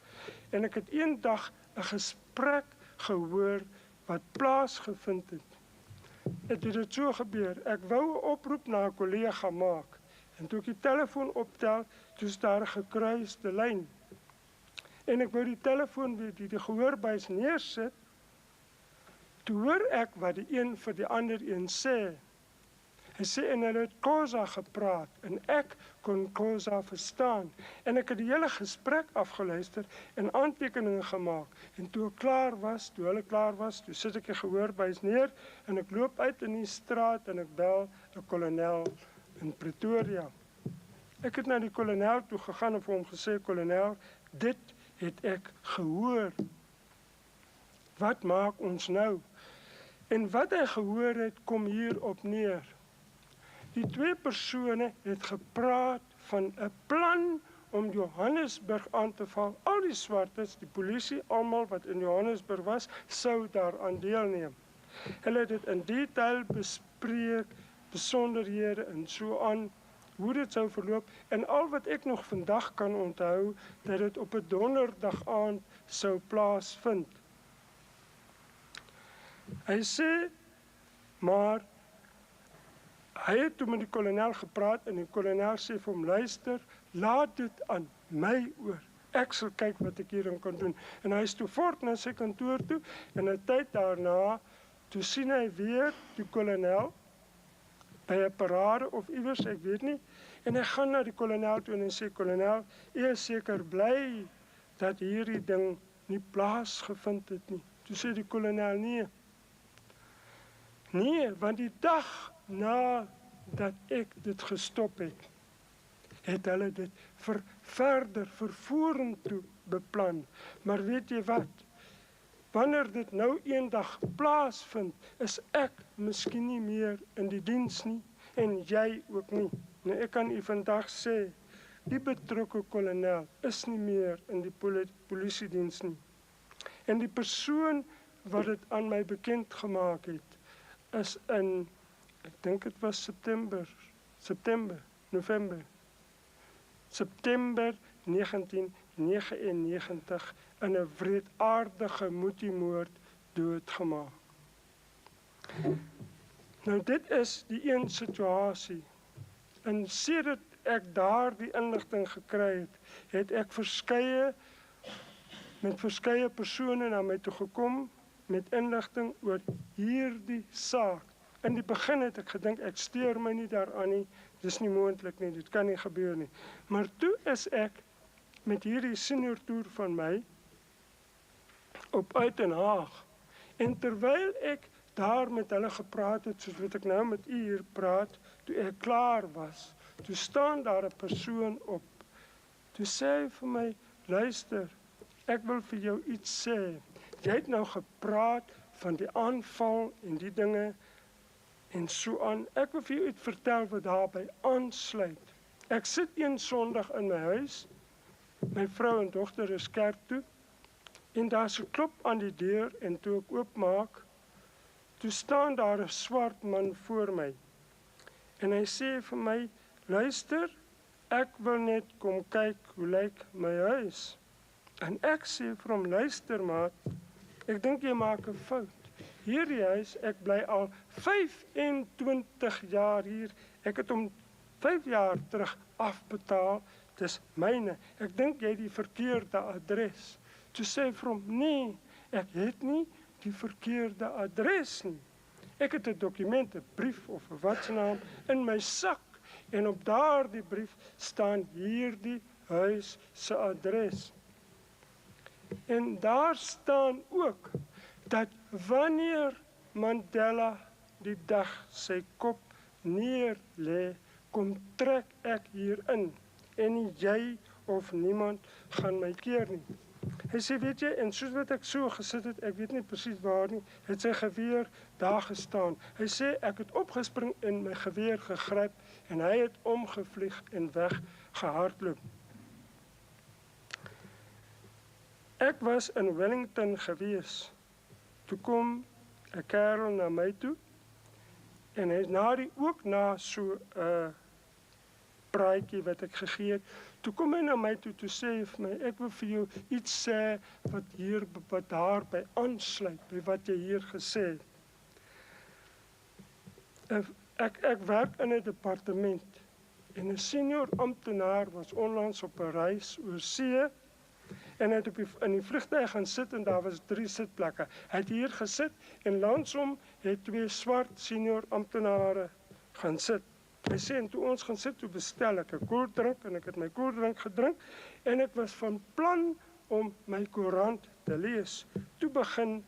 en ek het eendag 'n gesprek gehoor wat plaasgevind het. Het dit so gebeur, ek wou 'n oproep na 'n kollega maak, en toe ek die telefoon optel, toe is daar 'n gekruiste lyn. En ek wou die telefoon weer die gehoorbuis neersit, toe hoor ek wat die een vir die ander een sê. Hy sê, en hulle het Xhosa gepraat, en ek kon Xhosa verstaan. En ek het die hele gesprek afgeluister en aantekeninge gemaak. En toe hulle klaar was, toe sit ek die gehoorbuis neer, en ek loop uit in die straat, en ek bel 'n kolonel in Pretoria. Ek het na die kolonel toe gegaan en vir hom gesê, kolonel, dit het ek gehoor. Wat maak ons nou? En wat hy gehoor het, kom hier op neer. Die twee persone het gepraat van 'n plan om Johannesburg aan te val. Al die swartes, die polisie, almal wat in Johannesburg was, sou daaraan deelneem. Hulle het dit in detail bespreek, besonderhede en so aan, hoe dit sou verloop. En al wat ek nog vandag kan onthou, dat dit op 'n donderdag aand sou plaasvind. Hy sê, maar hy het toe met die kolonel gepraat en die kolonel sê vir hom, luister, laat dit aan my oor. Ek sal kyk wat ek hierin kan doen. En hy is toe voort na sy kantoor toe en 'n tyd daarna, toe sien hy weer die kolonel by 'n parade of iewers, ek weet nie. En hy gaan na die kolonel toe en hy sê, kolonel, u is seker bly dat hierdie ding nie plaasgevind het nie. Toe sê die kolonel, nee, want die dag nadat ek dit gestop het, het hulle dit verder vorentoe beplan. Maar weet jy wat? Wanneer dit nou eendag plaasvind, is ek miskien nie meer in die diens nie, en jy ook nie. Nou, ek kan u vandag sê, die betrokke kolonel is nie meer in die polisiediens nie. En die persoon wat dit aan my bekend gemaak het, is in, ek dink het was September 1999 in 'n wreedaardige moediemoord doodgemaak. Nou dit is die een situasie. En sedert ek daardie inligting gekry het, het ek met verskeie persone na my toe gekom met inligting oor hierdie saak. In die begin het ek gedink, ek steur my nie daaraan nie, dis nie moontlik nie, dit kan nie gebeur nie. Maar toe is ek met hierdie seniortoer van my op Uitenhaag. En terwyl ek daar met hulle gepraat het, soos wat ek nou met u hier praat, toe ek klaar was, toe staan daar 'n persoon op. Toe sê hy vir my, luister, ek wil vir jou iets sê. Jy het nou gepraat van die aanval en die dinge en so aan. Ek wil vir jou iets vertel wat daarby aansluit. Ek sit een Sondag in my huis, my vrou en dogter is kerk toe, en daar is 'n klop aan die deur, en toe ek oopmaak, toe staan daar 'n swart man voor my. En hy sê vir my, luister, ek wil net kom kyk hoe lyk my huis. En ek sê vir hom, luister maat, ek dink jy maak 'n fout. Hierdie huis, ek bly al 25 jaar hier. Ek het hom 5 jaar terug afbetaal, dis myne. Ek dink jy het die verkeerde adres. Toe sê hy vir hom, nee, ek het nie die verkeerde adres nie. Ek het 'n dokument, 'n brief of 'n watsnaam in my sak, en op daardie brief staan hierdie huis se adres. En daar staan ook dat wanneer Mandela die dag sy kop neer lê, kom trek ek hier in, en nie jy of niemand gaan my keer nie. Hy sê, weet jy, en soos wat ek so gesit het, ek weet nie presies waar nie, het sy geweer daar gestaan. Hy sê, ek het opgespring en my geweer gegryp, en hy het omgevlieg en weggehardloop. Ek was in Wellington gewees. Toe kom 'n kerel na my toe, en hy ook na so 'n praatjie wat ek gegee het. Toe kom hy na my toe sê vir my, ek wil vir jou iets sê wat daarby aansluit, by wat jy hier gesê het. Ek werk in 'n departement en 'n senior amptenaar was onlangs op 'n reis oor see en hy het in die vliegtuig gaan sit en daar was 3 sitplekke. Hy het hier gesit en langs hom het 2 swart senior amptenare gaan sit. Hy sê, en toe ons gaan sit, toe bestel ek 'n koeldrink en ek het my koeldrink gedrink en ek was van plan om my koerant te lees. Toe begin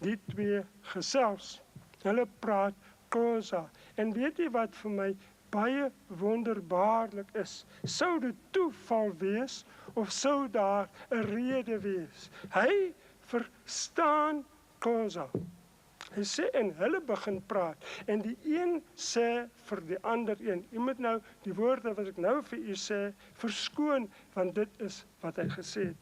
die 2 gesels. Hulle praat Xhosa. En weet jy wat vir my baie wonderbaarlik is? Sou dit toeval wees of sou daar 'n rede wees? Hy verstaan Xhosa. Hy sê, en hulle begin praat, en die een sê vir die ander een, jy moet nou die woorde wat ek nou vir u sê, verskoon, want dit is wat hy gesê het.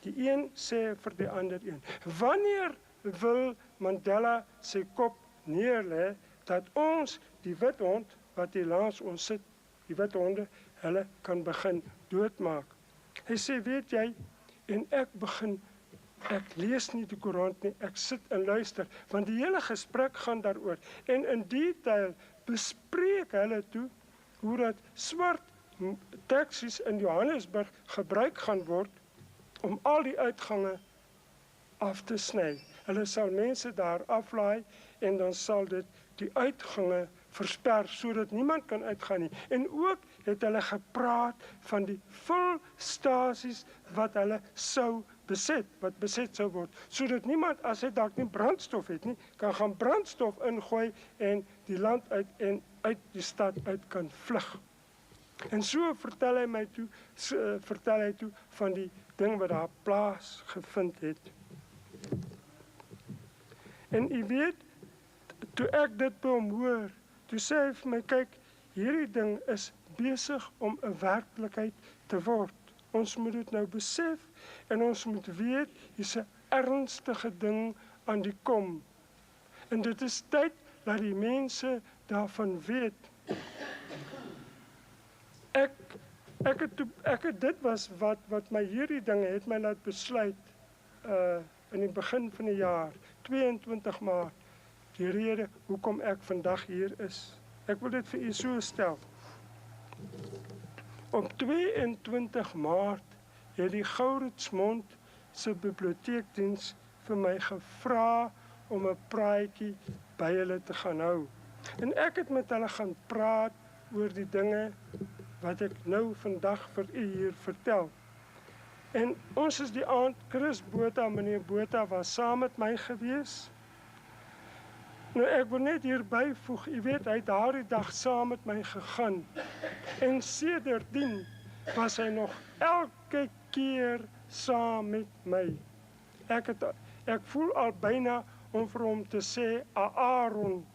Die een sê vir die ander een, wanneer wil Mandela sy kop neerlê, dat ons die wit hond, wat hier langs ons sit, die wit honde, hulle kan begin doodmaak. Hy sê, weet jy, en ek lees nie die koerant nie, ek sit en luister, want die hele gesprek gaan daaroor. En in detail bespreek hulle toe, hoe dat swart taksies in Johannesburg gebruik gaan word, om al die uitgange af te sny. Hulle sal mense daar aflaai, en dan sal dit die uitgange versper, sodat niemand kan uitgaan nie. En ook het hulle gepraat van die vulstasies wat hulle sou beset, wat beset sou word, sodat niemand, as hy dalk nie brandstof het nie, kan gaan brandstof ingooi en die land uit en uit die stad uit kan vlug. En so vertel hy toe van die ding wat daar plaasgevind het. En u weet, toe ek dit by hom hoor, toe sê hy vir my, kyk, hierdie ding is besig om 'n werklikheid te word. Ons moet dit nou besef en ons moet weet, hier's 'n ernstige ding aan die kom. En dit is tyd dat die mense daarvan weet. Dit was wat my hierdie dinge het my laat besluit in die begin van die jaar, 22 Maart, die rede hoekom ek vandag hier is. Ek wil dit vir u so stel. Op 22 Maart het die Gouritsmond se biblioteekdiens vir my gevra om 'n praatjie by hulle te gaan hou. En ek het met hulle gaan praat oor die dinge wat ek nou vandag vir u hier vertel. En ons is die aand, Chris Botha, meneer Botha was saam met my gewees. Nou ek wil net hier byvoeg, u weet, hy het daardie dag saam met my gegaan. En sedertdien was hy nog elke keer saam met my. Ek voel al byna om vir hom te sê, Aaron,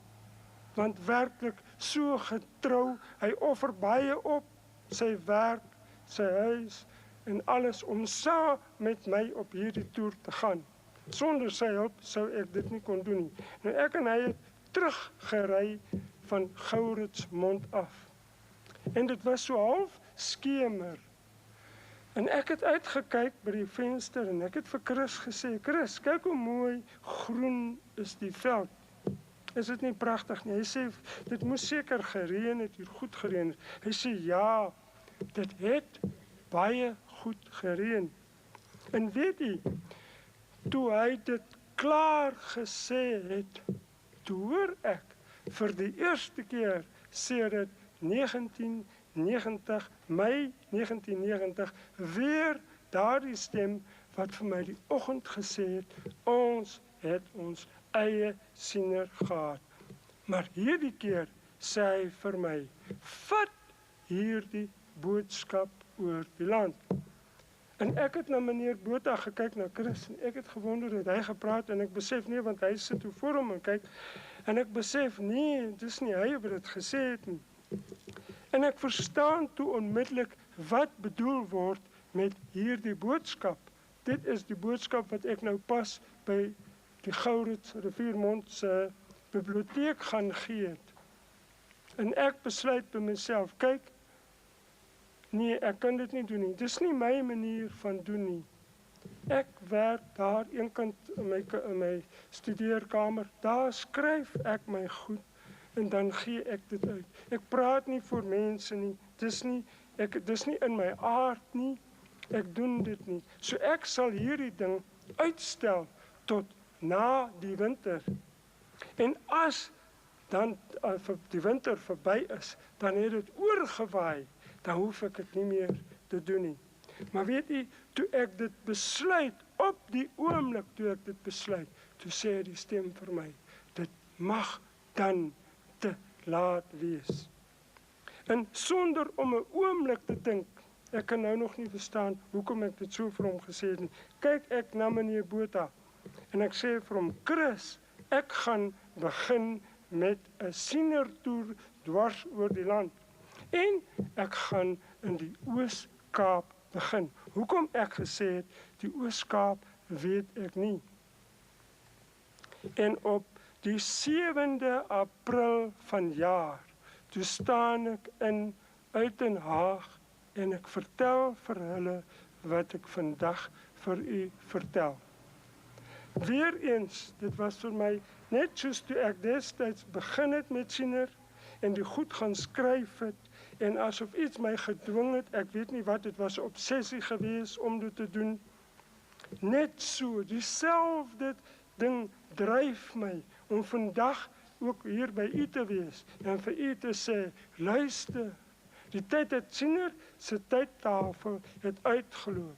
want werklik so getrou, hy offer baie op, sy werk, sy huis en alles om saam met my op hierdie toer te gaan. Sonder sy hulp sou ek dit nie kon doen nie. Nou ek en hy het teruggery van Gouritsmond af. En dit was so half skemer. En ek het uitgekyk by die venster en ek het vir Chris gesê, Chris, kyk hoe mooi groen is die veld. Is dit nie pragtig nie? Hy sê, dit moes seker gereën het, hier goed gereën het. Hy sê, ja, dit het baie goed gereën. En weet jy, toe hy dit klaar gesê het, toe hoor ek vir die eerste keer sedert 1990, Mei 1990, weer daardie stem wat vir my die oggend gesê het, ons het ons eie siener gehad. Maar hierdie keer sê hy vir my, vat hierdie boodskap oor die land. En ek het na meneer Botha gekyk, na Chris, en ek het gewonder, het hy gepraat, en ek besef nie, want hy sit toe voor hom en kyk, en ek besef nie, dis nie hy wat het gesê het nie. En ek verstaan toe onmiddellik wat bedoel word met hierdie boodskap. Dit is die boodskap wat ek nou pas by die Gourits Riviermond se biblioteek gaan gee het. En ek besluit by myself, kyk, nee, ek kan dit nie doen nie. Dis nie my manier van doen nie. Ek werk daar eenkant in my studeerkamer. Daar skryf ek my goed en dan gee ek dit uit. Ek praat nie voor mense nie. Dis nie in my aard nie. Ek doen dit nie. So ek sal hierdie ding uitstel tot na die winter. En as dan die winter verby is, dan het dit oorgewaai, dan hoef ek dit nie meer te doen nie. Maar weet u, toe ek dit besluit, op die oomblik toe ek dit besluit, toe sê die stem vir my, dit mag dan te laat wees. En sonder om 'n oomblik te dink, ek kan nou nog nie verstaan hoekom ek dit so vir hom gesê het nie, kyk ek na meneer Botha, en ek sê vir hom, Chris, ek gaan begin met 'n sienertoer dwars oor die land. En ek gaan in die Oos-Kaap begin. Hoekom ek gesê het, die Oos-Kaap weet ek nie. En op die 7de April vanjaar, toe staan ek in Uitenhaag en ek vertel vir hulle wat ek vandag vir u vertel. Weereens, dit was vir my net soos toe ek destyds begin het met siener en die goed gaan skryf het en asof iets my gedwing het, ek weet nie wat, dit was 'n obsessie gewees om dit te doen. Net so, dieselfde ding dryf my om vandag ook hier by u te wees en vir u te sê, luister, die tyd het siener se tydtafel het uitgeloop.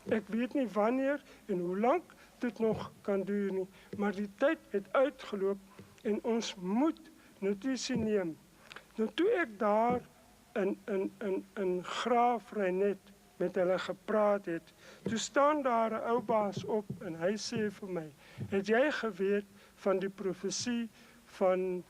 Ek weet nie wanneer en hoe lank dit nog kan duur nie, maar die tyd het uitgeloop en ons moet notisie neem. Nou toe ek daar in Graafrenet met hulle gepraat het, toe staan daar 'n ou baas op en hy sê vir my, het jy geweet van die profesie van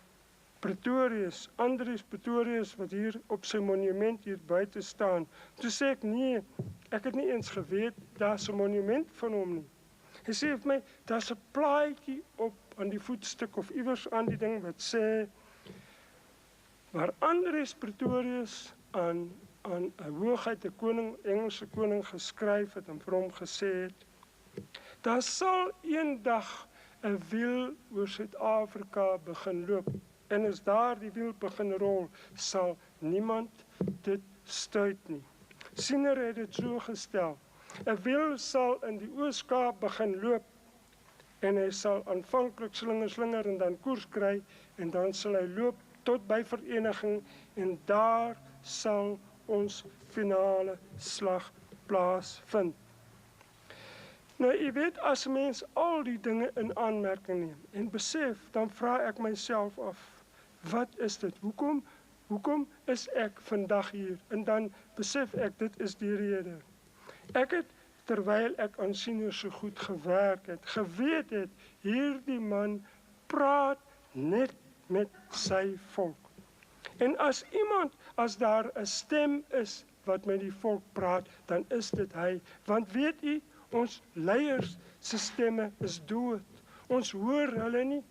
Pretorius, Andries Pretorius, wat hier op sy monument hier buite staan? Toe sê ek, nee, ek het nie eens geweet, daar's 'n monument van hom nie. Hy sê vir my, daar's 'n plaatjie op aan die voetstuk of iewers aan die ding wat sê, waar Andries Pretorius aan 'n hoogheid, 'n koning, Engelse koning geskryf het en vir hom gesê het, daar sal eendag 'n wiel oor Suid-Afrika begin loop. En as daar die wiel begin rol, sal niemand dit stuit nie. Siener het dit so gestel. 'n Wiel sal in die Oos-Kaap begin loop en hy sal aanvanklik slinger en dan koers kry en dan sal hy loop tot by vereniging en daar sal ons finale slag plaasvind. Nou, u weet, as 'n mens al die dinge in aanmerking neem en besef, dan vra ek myself af, wat is dit? Hoekom is ek vandag hier? En dan besef ek, dit is die rede. Ek het, terwyl ek aan siener so goed gewerk het, geweet het, hierdie man praat net met sy volk. En as daar 'n stem is wat met die volk praat, dan is dit hy. Want weet u, ons leiers se stemme is dood. Ons hoor hulle nie.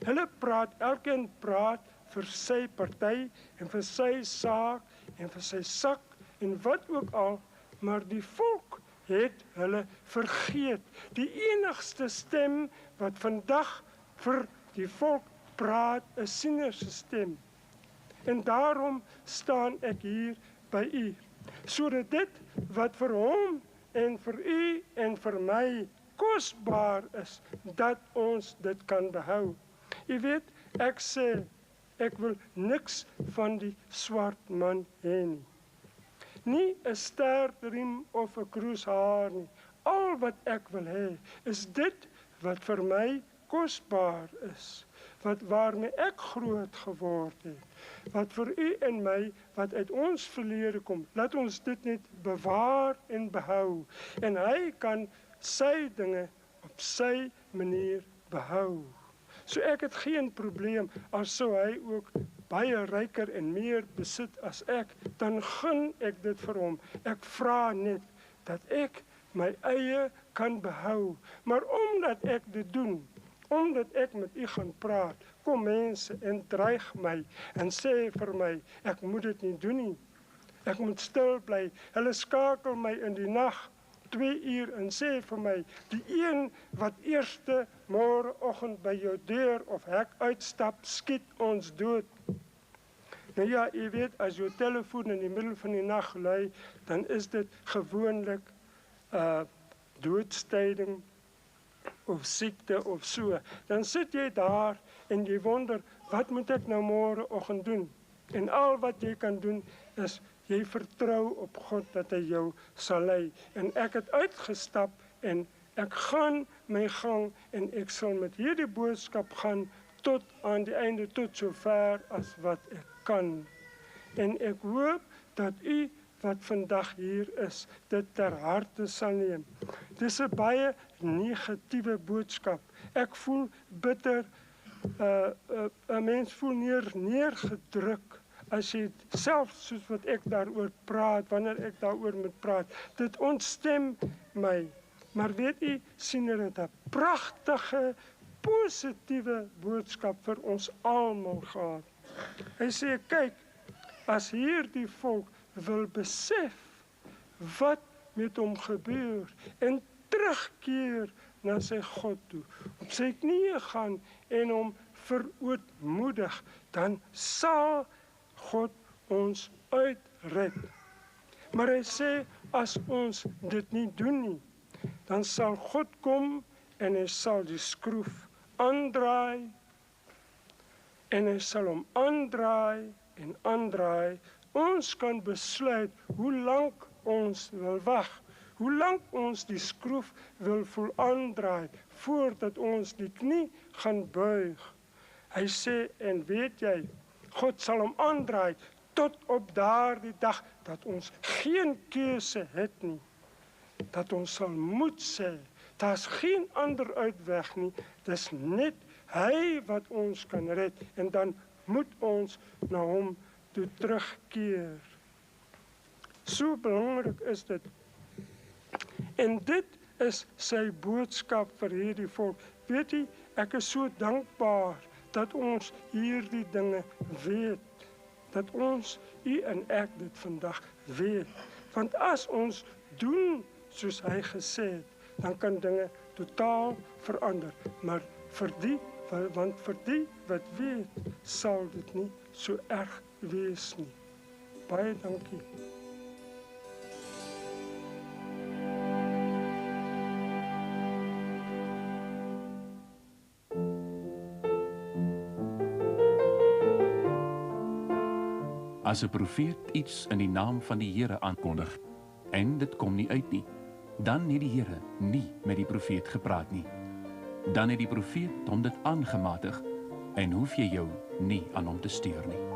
Hulle praat, elkeen praat vir sy party en vir sy saak en vir sy sak en wat ook al, maar die volk het hulle vergeet. Die enigste stem wat vandag vir die volk praat, is siener se stem. En daarom staan ek hier by u, sodat dit wat vir hom en vir u en vir my kosbaar is, dat ons dit kan behou. U weet, ek sê, ek wil niks van die swart man hê nie. Nie 'n stertriem of 'n kroeshaar nie. Al wat ek wil hê, is dit wat vir my kosbaar is, waarmee ek groot geword het, wat vir u en my, wat uit ons verlede kom, laat ons dit net bewaar en behou, en hy kan sy dinge op sy manier behou. So ek het geen probleem, as sou hy ook baie ryker en meer besit as ek, dan gun ek dit vir hom. Ek vra net, dat ek my eie kan behou, maar omdat ek dit doen, omdat ek met u gaan praat, kom mense en dreig my en sê vir my, ek moet dit nie doen nie. Ek moet stil bly. Hulle skakel my in die nag 2 uur en sê vir my, die een wat eerste môreoggend by jou deur of hek uitstap, skiet ons dood. Nou ja, jy weet, as jou telefoon in die middel van die nag lui, dan is dit gewoonlik doodstyding of siekte of so. Dan sit jy daar en jy wonder, wat moet ek nou môreoggend doen? En al wat jy kan doen is, jy vertrou op God dat hy jou sal lei. En ek het uitgestap en ek gaan my gang en ek sal met hierdie boodskap gaan tot aan die einde, tot so ver as wat ek kan. En ek hoop dat u wat vandag hier is, dit ter harte sal neem. Dis 'n baie negatiewe boodskap. Ek voel bitter, 'n mens voel neergedruk as jy self soos wat ek daaroor praat, wanneer ek daaroor moet praat. Dit ontstem my. Maar weet u, sien dit 'n pragtige, positiewe boodskap vir ons almal gehad. Hy sê, kyk, as hierdie volk wil besef wat met hom gebeur en terugkeer na sy God toe, op sy knieë gaan en hom verootmoedig, dan sal God ons uitred. Maar hy sê, as ons dit nie doen nie, dan sal God kom en hy sal die skroef aandraai en hy sal hom aandraai en aandraai. Ons kan besluit hoe lank ons wil wag, hoe lank ons die skroef wil voel aandraai, voordat ons die knie gaan buig. Hy sê, en weet jy, God sal hom aandraai, tot op daardie dag, dat ons geen keuse het nie, dat ons sal moet sê, daar's geen ander uitweg nie, dis net hy wat ons kan red, en dan moet ons na hom toe terugkeer. So belangrik is dit. En dit is sy boodskap vir hierdie volk. Weet jy, ek is so dankbaar dat ons hierdie dinge weet. Dat ons, u en ek dit vandag weet. Want as ons doen soos hy gesê het, dan kan dinge totaal verander. Maar vir die wat weet, sal dit nie so erg wees nie. Baie dankie. As 'n profeet iets in die naam van die Here aankondig en dit kom nie uit nie, dan het die Here nie met die profeet gepraat nie. Dan het die profeet hom dit aangematig en hoef jy jou nie aan hom te steur nie.